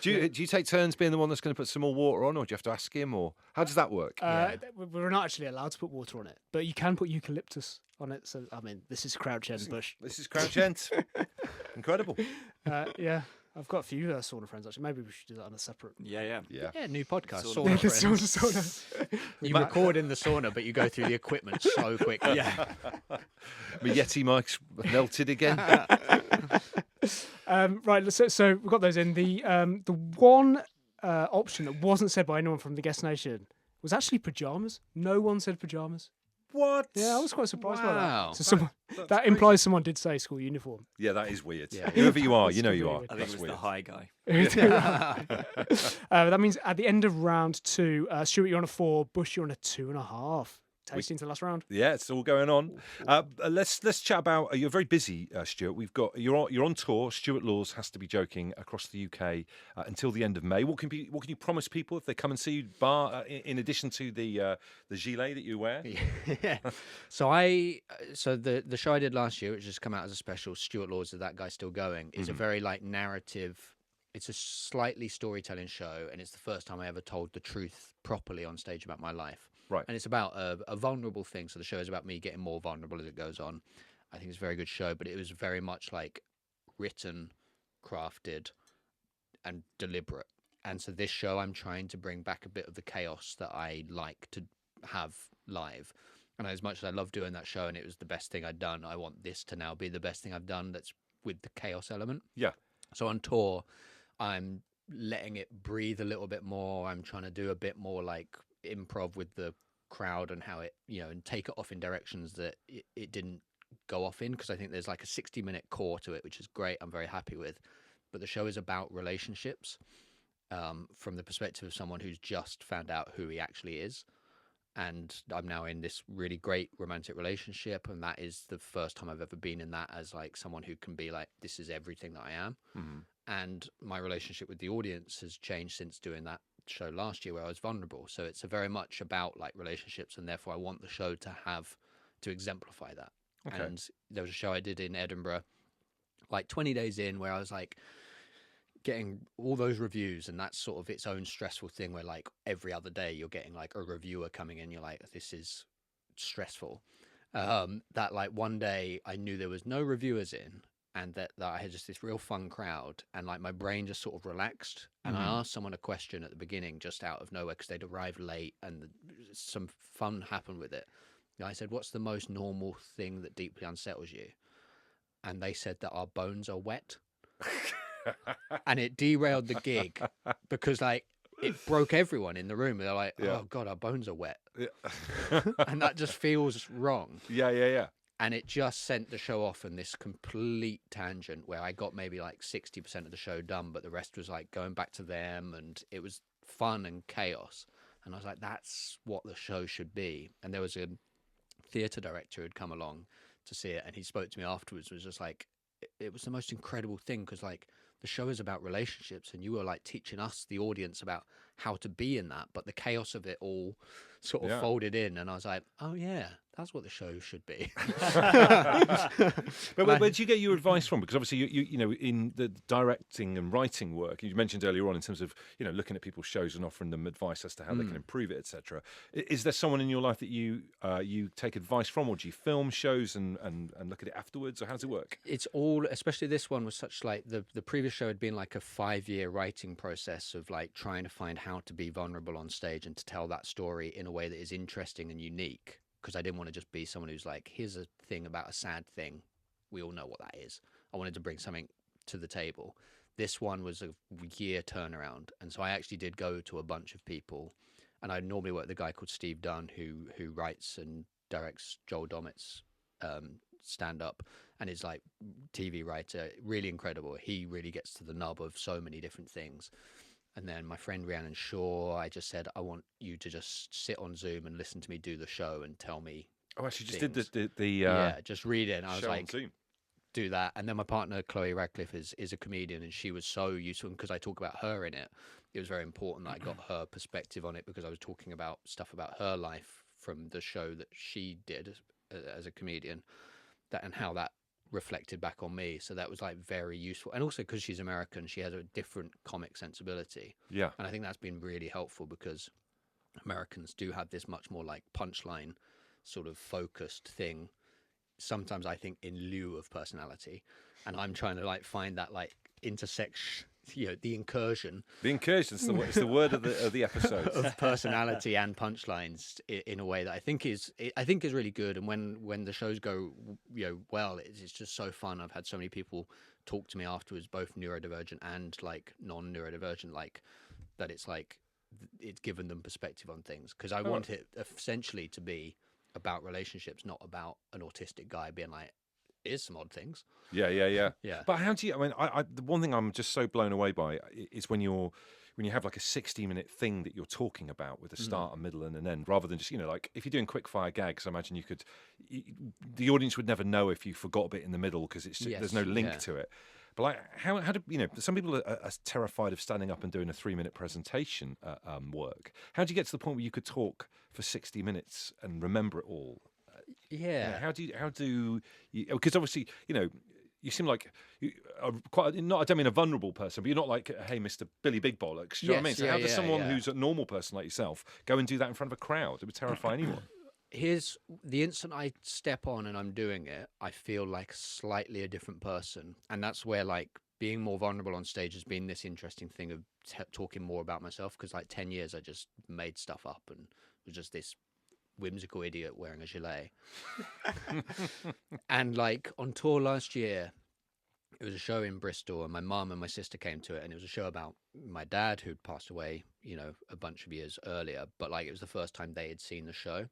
A: Do you take turns being the one that's going to put some more water on, or do you have to ask him, or how does that work?
C: We're not actually allowed to put water on it, but you can put eucalyptus on it. So I mean, this is Crouch End bush.
A: This is Crouch End. Incredible.
C: Yeah, I've got a few sauna friends actually. Maybe we should do that on a separate.
D: Yeah.
A: Yeah.
B: Yeah, new podcast.
D: Sauna.
B: Sauna
C: The
B: Friends.
C: sauna.
B: You record in the sauna, but you go through the equipment so quickly.
D: Yeah.
A: My Yeti mic's melted again.
C: Right, so we've got those in. The one option that wasn't said by anyone from the guest nation was actually pajamas. No one said pajamas.
A: What?
C: Yeah, I was quite surprised by
B: Wow.
C: that. So that implies someone did say school uniform.
A: Yeah, that is weird.
B: Yeah.
A: Whoever you are,
C: That's
A: you know you
C: really
A: are.
C: weird.
D: I think
A: That's
D: it was
A: weird.
D: the high guy.
C: That means at the end of round 2, Stuart, you're on a 4, Bush, you're on a 2.5. Tasting to the last round.
A: Yeah, it's all going on. Let's chat about. You're very busy, Stuart. You're on tour. Stuart Laws has to be joking across the UK until the end of May. What can you promise people if they come and see you? In addition to the gilet that you wear.
B: Yeah. So the show I did last year, which has come out as a special, Stuart Laws, Is That Guy Still Going, is a very like narrative. It's a slightly storytelling show, and it's the first time I ever told the truth properly on stage about my life.
A: Right.
B: And it's about a vulnerable thing. So the show is about me getting more vulnerable as it goes on. I think it's a very good show, but it was very much like written, crafted, and deliberate. And so this show, I'm trying to bring back a bit of the chaos that I like to have live. And as much as I love doing that show and it was the best thing I'd done, I want this to now be the best thing I've done that's with the chaos element.
A: Yeah.
B: So on tour, I'm letting it breathe a little bit more. I'm trying to do a bit more like improv with the crowd and how it, and take it off in directions that it didn't go off in, because I think there's like a 60-minute core to it, which is great. I'm very happy with. But the show is about relationships from the perspective of someone who's just found out who he actually is. And I'm now in this really great romantic relationship, and that is the first time I've ever been in that as like someone who can be like, this is everything that I am.
A: Mhm.
B: And my relationship with the audience has changed since doing that show last year where I was vulnerable. So it's a very much about like relationships, and therefore I want the show to exemplify that.
A: Okay.
B: And there was a show I did in Edinburgh like 20 days in where I was like getting all those reviews, and that's sort of its own stressful thing where like every other day you're getting like a reviewer coming in, you're like, this is stressful. That like one day I knew there was no reviewers in, and that I had just this real fun crowd, and like my brain just sort of relaxed. And I asked someone a question at the beginning just out of nowhere because they'd arrived late and some fun happened with it. And I said, what's the most normal thing that deeply unsettles you? And they said that our bones are wet. And it derailed the gig because like it broke everyone in the room. They're like,
A: Yeah.
B: oh God, our bones are wet.
A: Yeah.
B: And that just feels wrong.
A: Yeah.
B: And it just sent the show off in this complete tangent where I got maybe like 60% of the show done, but the rest was like going back to them, and it was fun and chaos. And I was like, that's what the show should be. And there was a theatre director who'd come along to see it, and he spoke to me afterwards, was just like, it was the most incredible thing because like the show is about relationships, and you were like teaching us, the audience, about how to be in that, but the chaos of it all sort of folded in, and I was like, oh yeah, that's what the show should be.
A: But where did you get your advice from? Because obviously, you know, in the directing and writing work, you mentioned earlier on in terms of, you know, looking at people's shows and offering them advice as to how they can improve it, etc. Is there someone in your life that you take advice from, or do you film shows and look at it afterwards, or how does it work?
B: It's all, especially this one was such like the previous show had been like a 5-year writing process of like trying to find how to be vulnerable on stage and to tell that story in a way that is interesting and unique. Because I didn't want to just be someone who's like, here's a thing about a sad thing. We all know what that is. I wanted to bring something to the table. This one was a year turnaround. And so I actually did go to a bunch of people. And I normally work with a guy called Steve Dunn, who writes and directs Joel Dommett's stand-up and is like TV writer, really incredible. He really gets to the nub of so many different things. And then my friend Rhiannon Shaw, I just said, I want you to just sit on Zoom and listen to me do the show and tell me.
A: Oh, actually, just
B: things.
A: did the
B: yeah, just read it. And I was
A: show
B: like,
A: on Zoom.
B: do that. And then my partner Chloe Radcliffe is a comedian, and she was so useful because I talk about her in it. It was very important that I got her perspective on it, because I was talking about stuff about her life from the show that she did as a comedian, that and how that reflected back on me. So that was like very useful. And also because she's American, she has a different comic sensibility.
A: Yeah.
B: And I think that's been really helpful, because Americans do have this much more like punchline sort of focused thing, sometimes I think in lieu of personality. And I'm trying to like find that like intersection, you know, the incursion.
A: The incursion is the word of the episode.
B: Of personality and punchlines in a way that I think is really good. And when the shows go, you know, well, it's just so fun. I've had so many people talk to me afterwards, both neurodivergent and like non-neurodivergent, like that it's like it's given them perspective on things, because I want it essentially to be about relationships, not about an autistic guy being like, here's some odd things.
A: Yeah.
B: Yeah.
A: But how do you? I mean, the one thing I'm just so blown away by is when you have like a 60-minute thing that you're talking about with a start, a middle, and an end, rather than just, you know, like if you're doing quick fire gags, I imagine the audience would never know if you forgot a bit in the middle, because there's no link to it. But like, how do you know? Some people are terrified of standing up and doing a 3-minute presentation work. How do you get to the point where you could talk for 60 minutes and remember it all?
B: Yeah.
A: How do you? Because obviously, you know, you seem like you are quite not. I don't mean a vulnerable person, but you're not like, hey, Mr. Billy Big Bollocks. Do you know what I mean? So how does someone who's a normal person like yourself go and do that in front of a crowd? It would terrify anyone.
B: Here's the instant I step on and I'm doing it, I feel like slightly a different person. And that's where like being more vulnerable on stage has been this interesting thing of talking more about myself. Because like 10 years I just made stuff up and was just this whimsical idiot wearing a gilet. And like on tour last year, it was a show in Bristol, and my mum and my sister came to it, and it was a show about my dad who'd passed away, you know, a bunch of years earlier, but like it was the first time they had seen the show.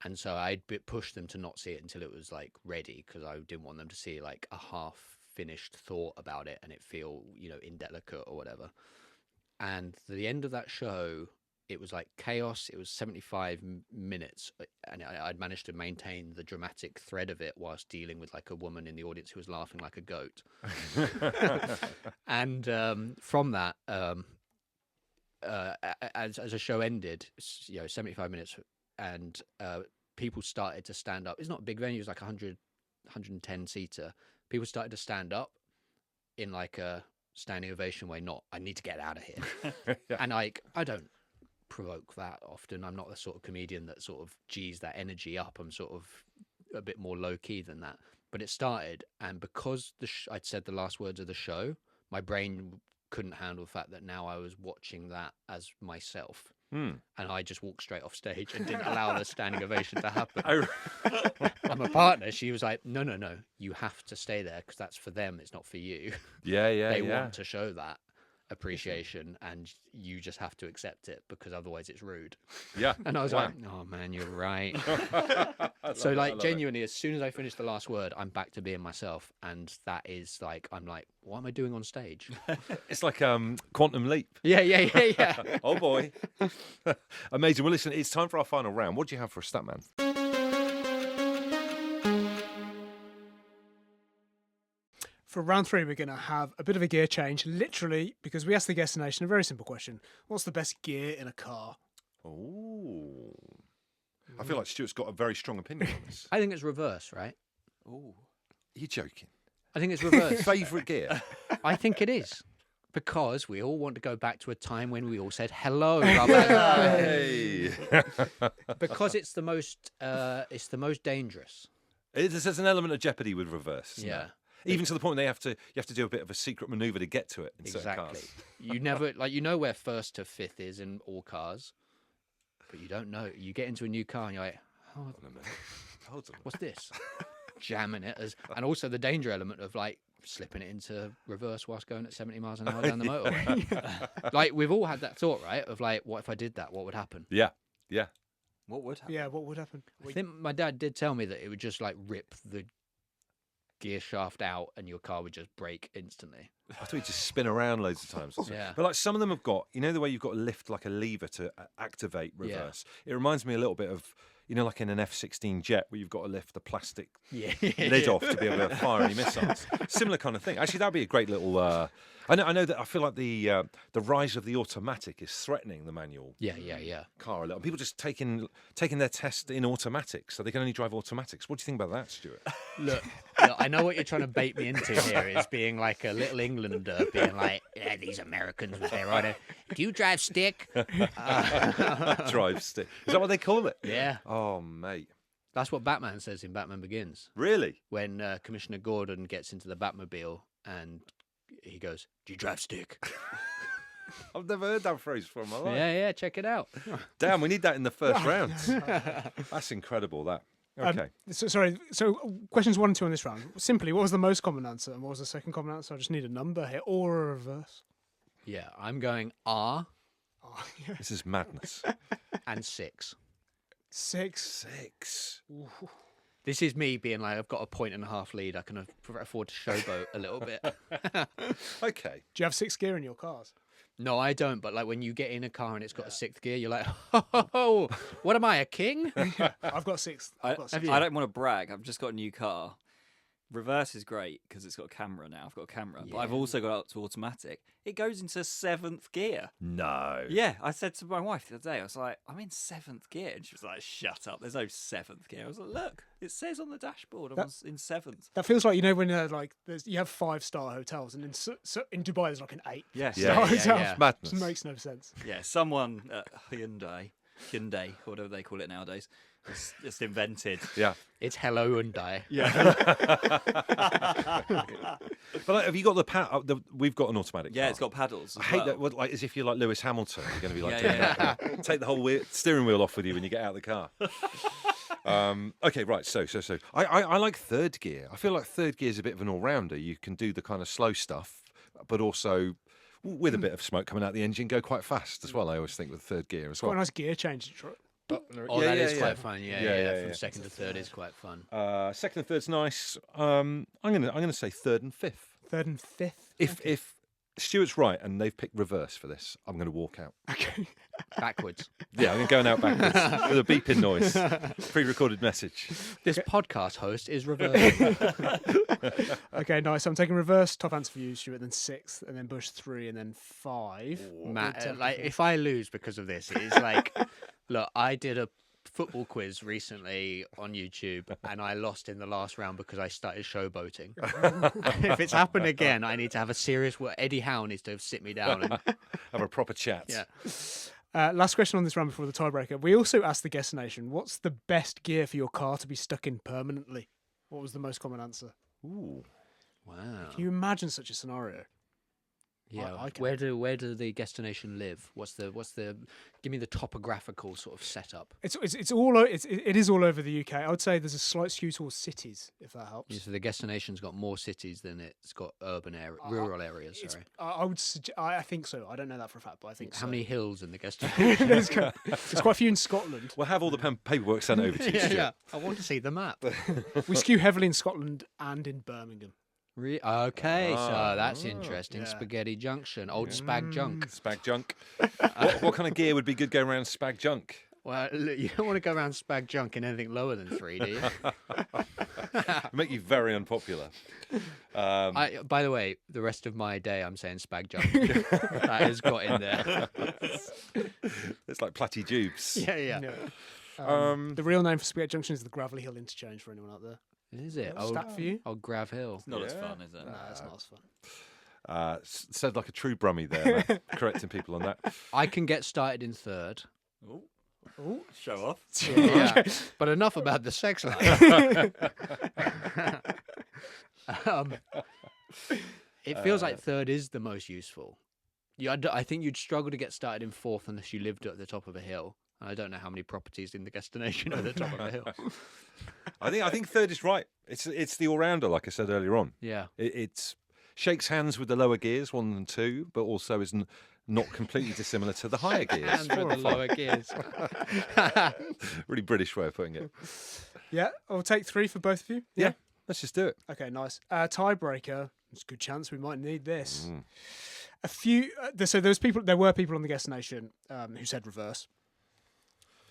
B: And so I'd pushed them to not see it until it was like ready, because I didn't want them to see like a half finished thought about it and it feel, you know, indelicate or whatever. And the end of that show, it was like chaos. It was 75 minutes, and I'd managed to maintain the dramatic thread of it whilst dealing with like a woman in the audience who was laughing like a goat. And from that, as a show ended, you know, 75 minutes, and people started to stand up. It's not a big venue; it's like 110 seater. People started to stand up in like a standing ovation way. Not, I need to get out of here. And like, I don't provoke that often. I'm not the sort of comedian that sort of G's that energy up. I'm sort of a bit more low key than that. But it started, and because I'd said the last words of the show, my brain couldn't handle the fact that now I was watching that as myself. And I just walked straight off stage and didn't allow the standing ovation to happen. And my partner, she was like, no, you have to stay there, because that's for them, it's not for you. They want to show that appreciation, and you just have to accept it, because otherwise it's rude. And I was like, oh man, you're right. So like genuinely, as soon as I finish the last word, I'm back to being myself, and that is like, I'm like, what am I doing on stage?
A: It's like Quantum Leap.
B: Yeah.
A: Oh boy. Amazing. Well, listen, it's time for our final round. What do you have for a Statman?
C: For round 3, we're going to have a bit of a gear change, literally, because we asked the guest nation a very simple question. What's the best gear in a car?
A: Oh. I feel like Stuart's got a very strong opinion on this.
B: I think it's reverse, right?
D: Ooh.
A: You're joking.
B: I think it's reverse.
A: Favourite gear?
B: I think it is. Because we all want to go back to a time when we all said hello. rather than-
A: Hey.
B: because it's the most dangerous.
A: There's an element of jeopardy with reverse. Isn't
B: Yeah.
A: there? Even to the point where you have to do a bit of a secret manoeuvre to get to it in certain
B: Exactly.
A: cars.
B: You never you know where first to fifth is in all cars, but you don't know. You get into a new car and you're like,
A: Hold on a minute. Hold on.
B: what's this? Jamming it and also the danger element of like slipping it into reverse whilst going at 70 miles an hour down the motorway. Like we've all had that thought, right? Of like, what if I did that? What would happen?
A: Yeah. Yeah.
D: What would happen?
C: Yeah, what would happen?
B: I think my dad did tell me that it would just like rip the gear shaft out and your car would just break instantly.
A: I thought you just spin around loads of times. Or something.
B: Yeah.
A: But like some of them have got, the way you've got to lift like a lever to activate
B: Yeah.
A: reverse. It reminds me a little bit of, like in an F-16 jet where you've got to lift the plastic lid off to be able to fire any missiles. Similar kind of thing. Actually, that'd be a great little. I know that I feel like the rise of the automatic is threatening the manual
B: Yeah.
A: car a little. People just taking their test in automatics, so they can only drive automatics. What do you think about that, Stuart?
B: Look, I know what you're trying to bait me into here is being like a little Englander, being like, yeah, these Americans with their right. Do you drive stick?
A: Drive stick. Is that what they call it?
B: Yeah.
A: Oh, mate.
B: That's what Batman says in Batman Begins.
A: Really?
B: When Commissioner Gordon gets into the Batmobile and he goes, do you drive stick?
A: I've never heard that phrase before in my life.
B: Yeah, check it out.
A: Damn, we need that in the first round. That's incredible, that. Okay.
C: So questions 1 and 2 on this round. Simply, what was the most common answer and what was the second common answer? I just need a number here or a reverse.
B: Yeah, I'm going R
C: Oh, yeah.
A: This is madness.
B: and 6.
C: 6.
A: 6.
B: This is me being like, I've got a 1.5 lead. I can afford to showboat a little bit.
A: Okay.
C: Do you have 6 gear in your cars?
B: No, I don't. But like when you get in a car and it's got a 6th gear, you're like, oh, what am I, a king?
C: I've got 6.
D: I
C: I've got 6.
D: don't want to brag. I've just got a new car. Reverse is great because it's got a camera now. I've got a camera. But I've also got up to automatic. It goes into 7th gear.
A: No.
D: Yeah, I said to my wife the other day, I was like, I'm in 7th gear. And she was like, shut up. There's no 7th gear. I was like, look, it says on the dashboard I was in 7th.
C: That feels like, when you have 5-star hotels and in Dubai there's like an 8.
D: Yes.
A: Yeah.
C: Star hotel.
B: yeah.
A: Madness.
C: It makes no sense.
D: Yeah, someone at Hyundai, whatever they call it nowadays, just invented.
A: Yeah.
B: It's hello and die.
A: But like, have you got we've got an automatic
D: Yeah,
A: car.
D: it's got paddles.
A: I hate that. Like, as if you're like Lewis Hamilton, you're going to be like
D: Yeah,
A: doing that. Take the whole steering wheel off with you when you get out of the car. Okay, right. So I like third gear. I feel like third gear is a bit of an all-rounder. You can do the kind of slow stuff, but also with a bit of smoke coming out the engine, go quite fast as well. I always think with third gear as
C: Quite a
A: well.
C: nice gear change.
B: Oh,
A: Yeah,
B: that
A: yeah,
B: is
A: yeah.
B: quite fun.
A: Yeah.
B: From second to third is quite fun.
A: Second and third's nice. I'm gonna say third and fifth.
C: 3rd and 5th.
A: If Stuart's right and they've picked reverse for this, I'm going to walk out.
C: Okay.
B: Backwards.
A: Yeah, I'm going out backwards with a beeping noise, pre-recorded message.
B: This podcast host is reverse.
C: Okay, nice. I'm taking reverse. Top answer for you, Stuart. Then 6th, and then Bush 3, and then 5.
B: Matt, like if I lose because of this, it's like, look, I did a football quiz recently on YouTube and I lost in the last round because I started showboating. If it's happened again, I need to have a serious word. Eddie Howe needs to sit me down and
A: Have a proper chat.
B: yeah.
C: Last question on this round before the tiebreaker. We also asked the guest nation, what's the best gear for your car to be stuck in permanently? What was the most common answer?
A: Ooh.
B: Wow.
C: Can you imagine such a scenario?
B: Yeah.
C: I can.
B: Where do the destination live? What's the give me the topographical sort of setup.
C: It is all over the UK. I would say there's a slight skew towards cities, if that helps.
B: Yeah, so the destination's got more cities than it's got rural areas. Sorry.
C: I would I think so. I don't know that for a fact, but I think
B: How
C: so.
B: many hills in the destination?
C: There's quite a few in Scotland.
A: We'll have all the paperwork sent over to you. Stuart.
B: I want to see the map.
C: We skew heavily in Scotland and in Birmingham.
B: Okay, so that's
A: Ah,
B: interesting.
C: yeah.
B: Spaghetti Junction, old Spag Junk.
A: Spag junk. What kind of gear would be good going around Spag junk?
B: Well, look, you don't want to go around Spag Junk in anything lower than 3, do you?
A: Make you very unpopular.
B: By the way, the rest of my day I'm saying spag jumping. That has got in there.
A: It's like Platty Jubes.
B: Yeah.
C: The real name for Spaghetti Junction is the Gravelly Hill Interchange for anyone out there.
B: Is it?
C: Stat for you?
B: Oh, Grav Hill.
D: Not as
A: Yeah.
D: fun, is it?
C: No, it's not as fun.
A: Said like a true Brummie there, Matt, correcting people on that.
B: I can get started in third.
D: Ooh,
C: Ooh.
D: show off.
B: Yeah. But enough about the sex life. It feels like third is the most useful. I think you'd struggle to get started in fourth unless you lived at the top of a hill. And I don't know how many properties in the destination are at the top of a hill.
A: I think third is right. It's the all rounder, like I said earlier on.
B: Yeah.
A: It shakes hands with the lower gears, 1 and 2, but also is not completely dissimilar to the higher gears.
B: And with the lower gears.
A: Really British way of putting it.
C: Yeah, I'll take 3 for both of you.
A: Yeah, let's just do it.
C: Okay, nice. Tiebreaker. There's a good chance we might need this. A few. So there were people on the guest nation who said reverse.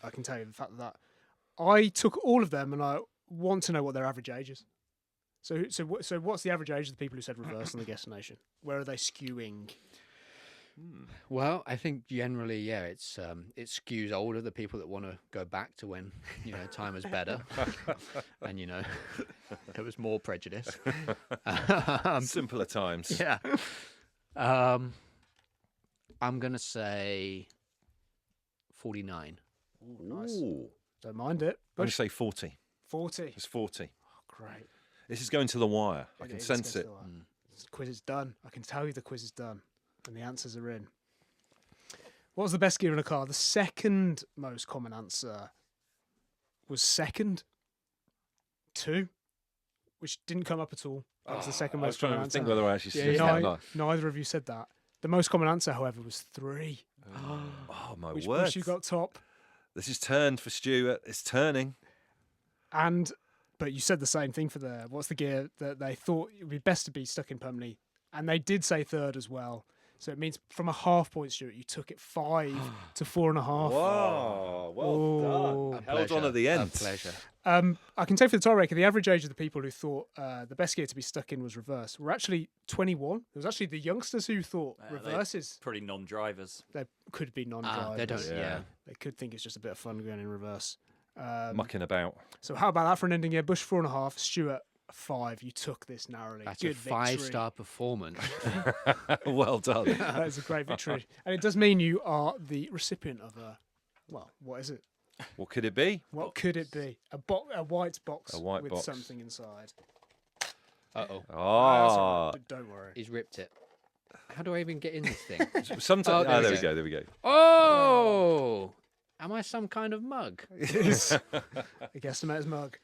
C: I can tell you the fact that I took all of them, and I want to know what their average age is. So what's the average age of the people who said reverse on the guest nation? Where are they skewing?
B: Well, I think generally, yeah, it skews older. The people that want to go back to when time was better, and there was more prejudice.
A: Simpler times.
B: Yeah. I'm gonna say 49.
C: Nice.
A: Ooh.
C: Don't mind it.
A: I'm going to say 40.
C: 40.
A: It's 40.
C: Great.
A: This is going to the wire. I can
C: is
A: sense
C: going
A: it.
C: to the wire. The quiz is done. I can tell you the quiz is done. And the answers are in. What was the best gear in a car? The second most common answer was second. 2, which didn't come up at all. That was the second
A: I was
C: most
A: trying
C: common
A: to
C: answer.
A: think whether I actually
B: Yeah,
A: slipped
B: yeah.
A: that or not.
C: Neither of you said that. The most common answer, however, was 3.
A: Oh, my
C: Which
A: word.
C: push you got top.
A: This is turned for Stuart. It's turning.
C: But you said the same thing for what's the gear that they thought it would be best to be stuck in permanently, and they did say third as well. So it means from a half point, Stuart, you took it 5 to 4.5.
A: Wow, well
C: Oh.
A: done. Held on at the
B: A
A: end.
B: pleasure.
C: I can say for the tiebreaker, the average age of the people who thought the best gear to be stuck in was reverse were actually 21. It was actually the youngsters who thought reverses.
D: Probably non-drivers.
C: They could be non-drivers.
B: They don't. Yeah.
C: They could think it's just a bit of fun going in reverse.
A: Mucking about.
C: So how about that for an ending year? Bush 4.5, Stuart 5. You took this narrowly.
B: That's
C: Good
B: a
C: victory.
B: 5-star performance.
A: Well done.
C: That is a great victory, and it does mean you are the recipient of what is it?
A: What could it be?
C: What could it be? A white box
A: A white
C: with
A: box.
C: something inside.
B: Uh-oh.
C: That's all
A: Ah,
C: right, don't worry.
B: He's ripped it. How do I even get in this thing?
A: sometimes.
B: Oh, there
A: there
B: we
A: we go. There we go.
B: Oh! Am I some kind of mug?
C: It is a guesstimator's mug.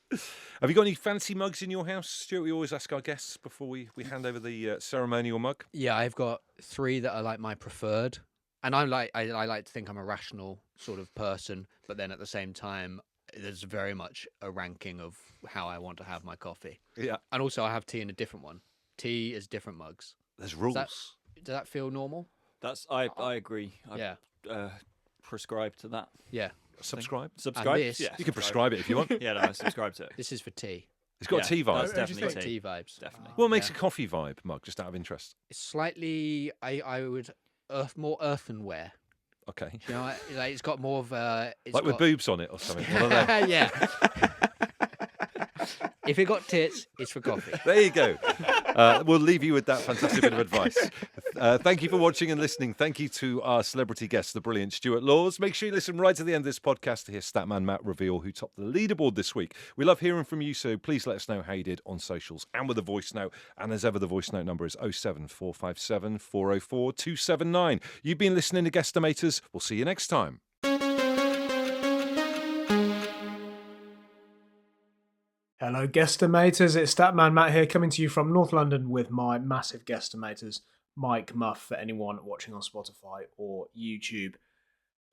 A: Have you got any fancy mugs in your house, Stuart? We always ask our guests before we hand over the ceremonial mug.
B: Yeah, I've got 3 that are like my preferred. And I like to think I'm a rational sort of person, but then at the same time, there's very much a ranking of how I want to have my coffee.
A: Yeah.
B: And also, I have tea in a different one. Tea is different mugs.
A: There's rules.
B: Does that feel normal?
D: I agree.
B: Yeah.
D: Prescribe to that.
B: Yeah.
A: Subscribe.
D: Subscribe.
B: this-
D: Yeah,
A: You can prescribe it if you want.
D: Yeah, no, I subscribe to it.
B: This is for tea.
A: It's got a tea vibe.
D: That's
C: What do you
D: definitely
C: think?
D: tea.
B: Tea vibes.
D: Definitely.
A: What makes
B: Yeah.
A: a coffee vibe mug? Just out of interest.
B: It's slightly, I would, more earthenware.
A: Okay.
B: You know, like it's got more of a... It's
A: Like with
B: got-
A: boobs on it or something. What are they?
B: Yeah. If it got tits, it's for coffee.
A: There you go. We'll leave you with that fantastic bit of advice. Thank you for watching and listening. Thank you to our celebrity guest, the brilliant Stuart Laws. Make sure you listen right to the end of this podcast to hear Statman Matt reveal who topped the leaderboard this week. We love hearing from you, so please let us know how you did on socials and with a voice note. And as ever, the voice note number is 07457 404 279. You've been listening to Guesstimators. We'll see you next time.
C: Hello, guesstimators. It's Statman Matt here, coming to you from North London with my massive guesstimators, Mike Muff, for anyone watching on Spotify or YouTube.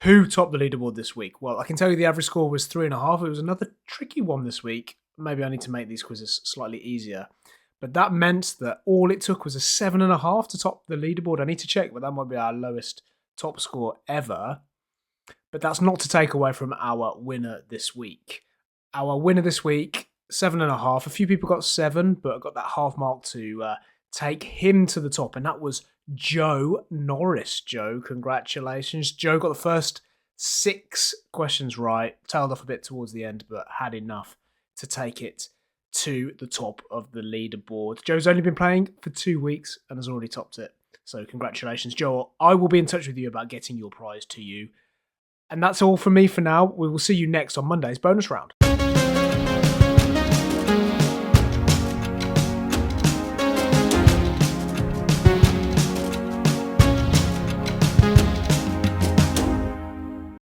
C: Who topped the leaderboard this week? Well, I can tell you the average score was 3.5. It was another tricky one this week. Maybe I need to make these quizzes slightly easier. But that meant that all it took was a 7.5 to top the leaderboard. I need to check, but that might be our lowest top score ever. But that's not to take away from our winner this week. Our winner this week 7.5. A few people got 7, but I got that half mark to take him to the top, and that was Joe Norris. Joe, congratulations. Joe got the first 6 questions right, tailed off a bit towards the end, but had enough to take it to the top of the leaderboard. Joe's only been playing for 2 weeks and has already topped it. So congratulations, Joe. I will be in touch with you about getting your prize to you. And that's all from me for now. We will see you next on Monday's bonus round.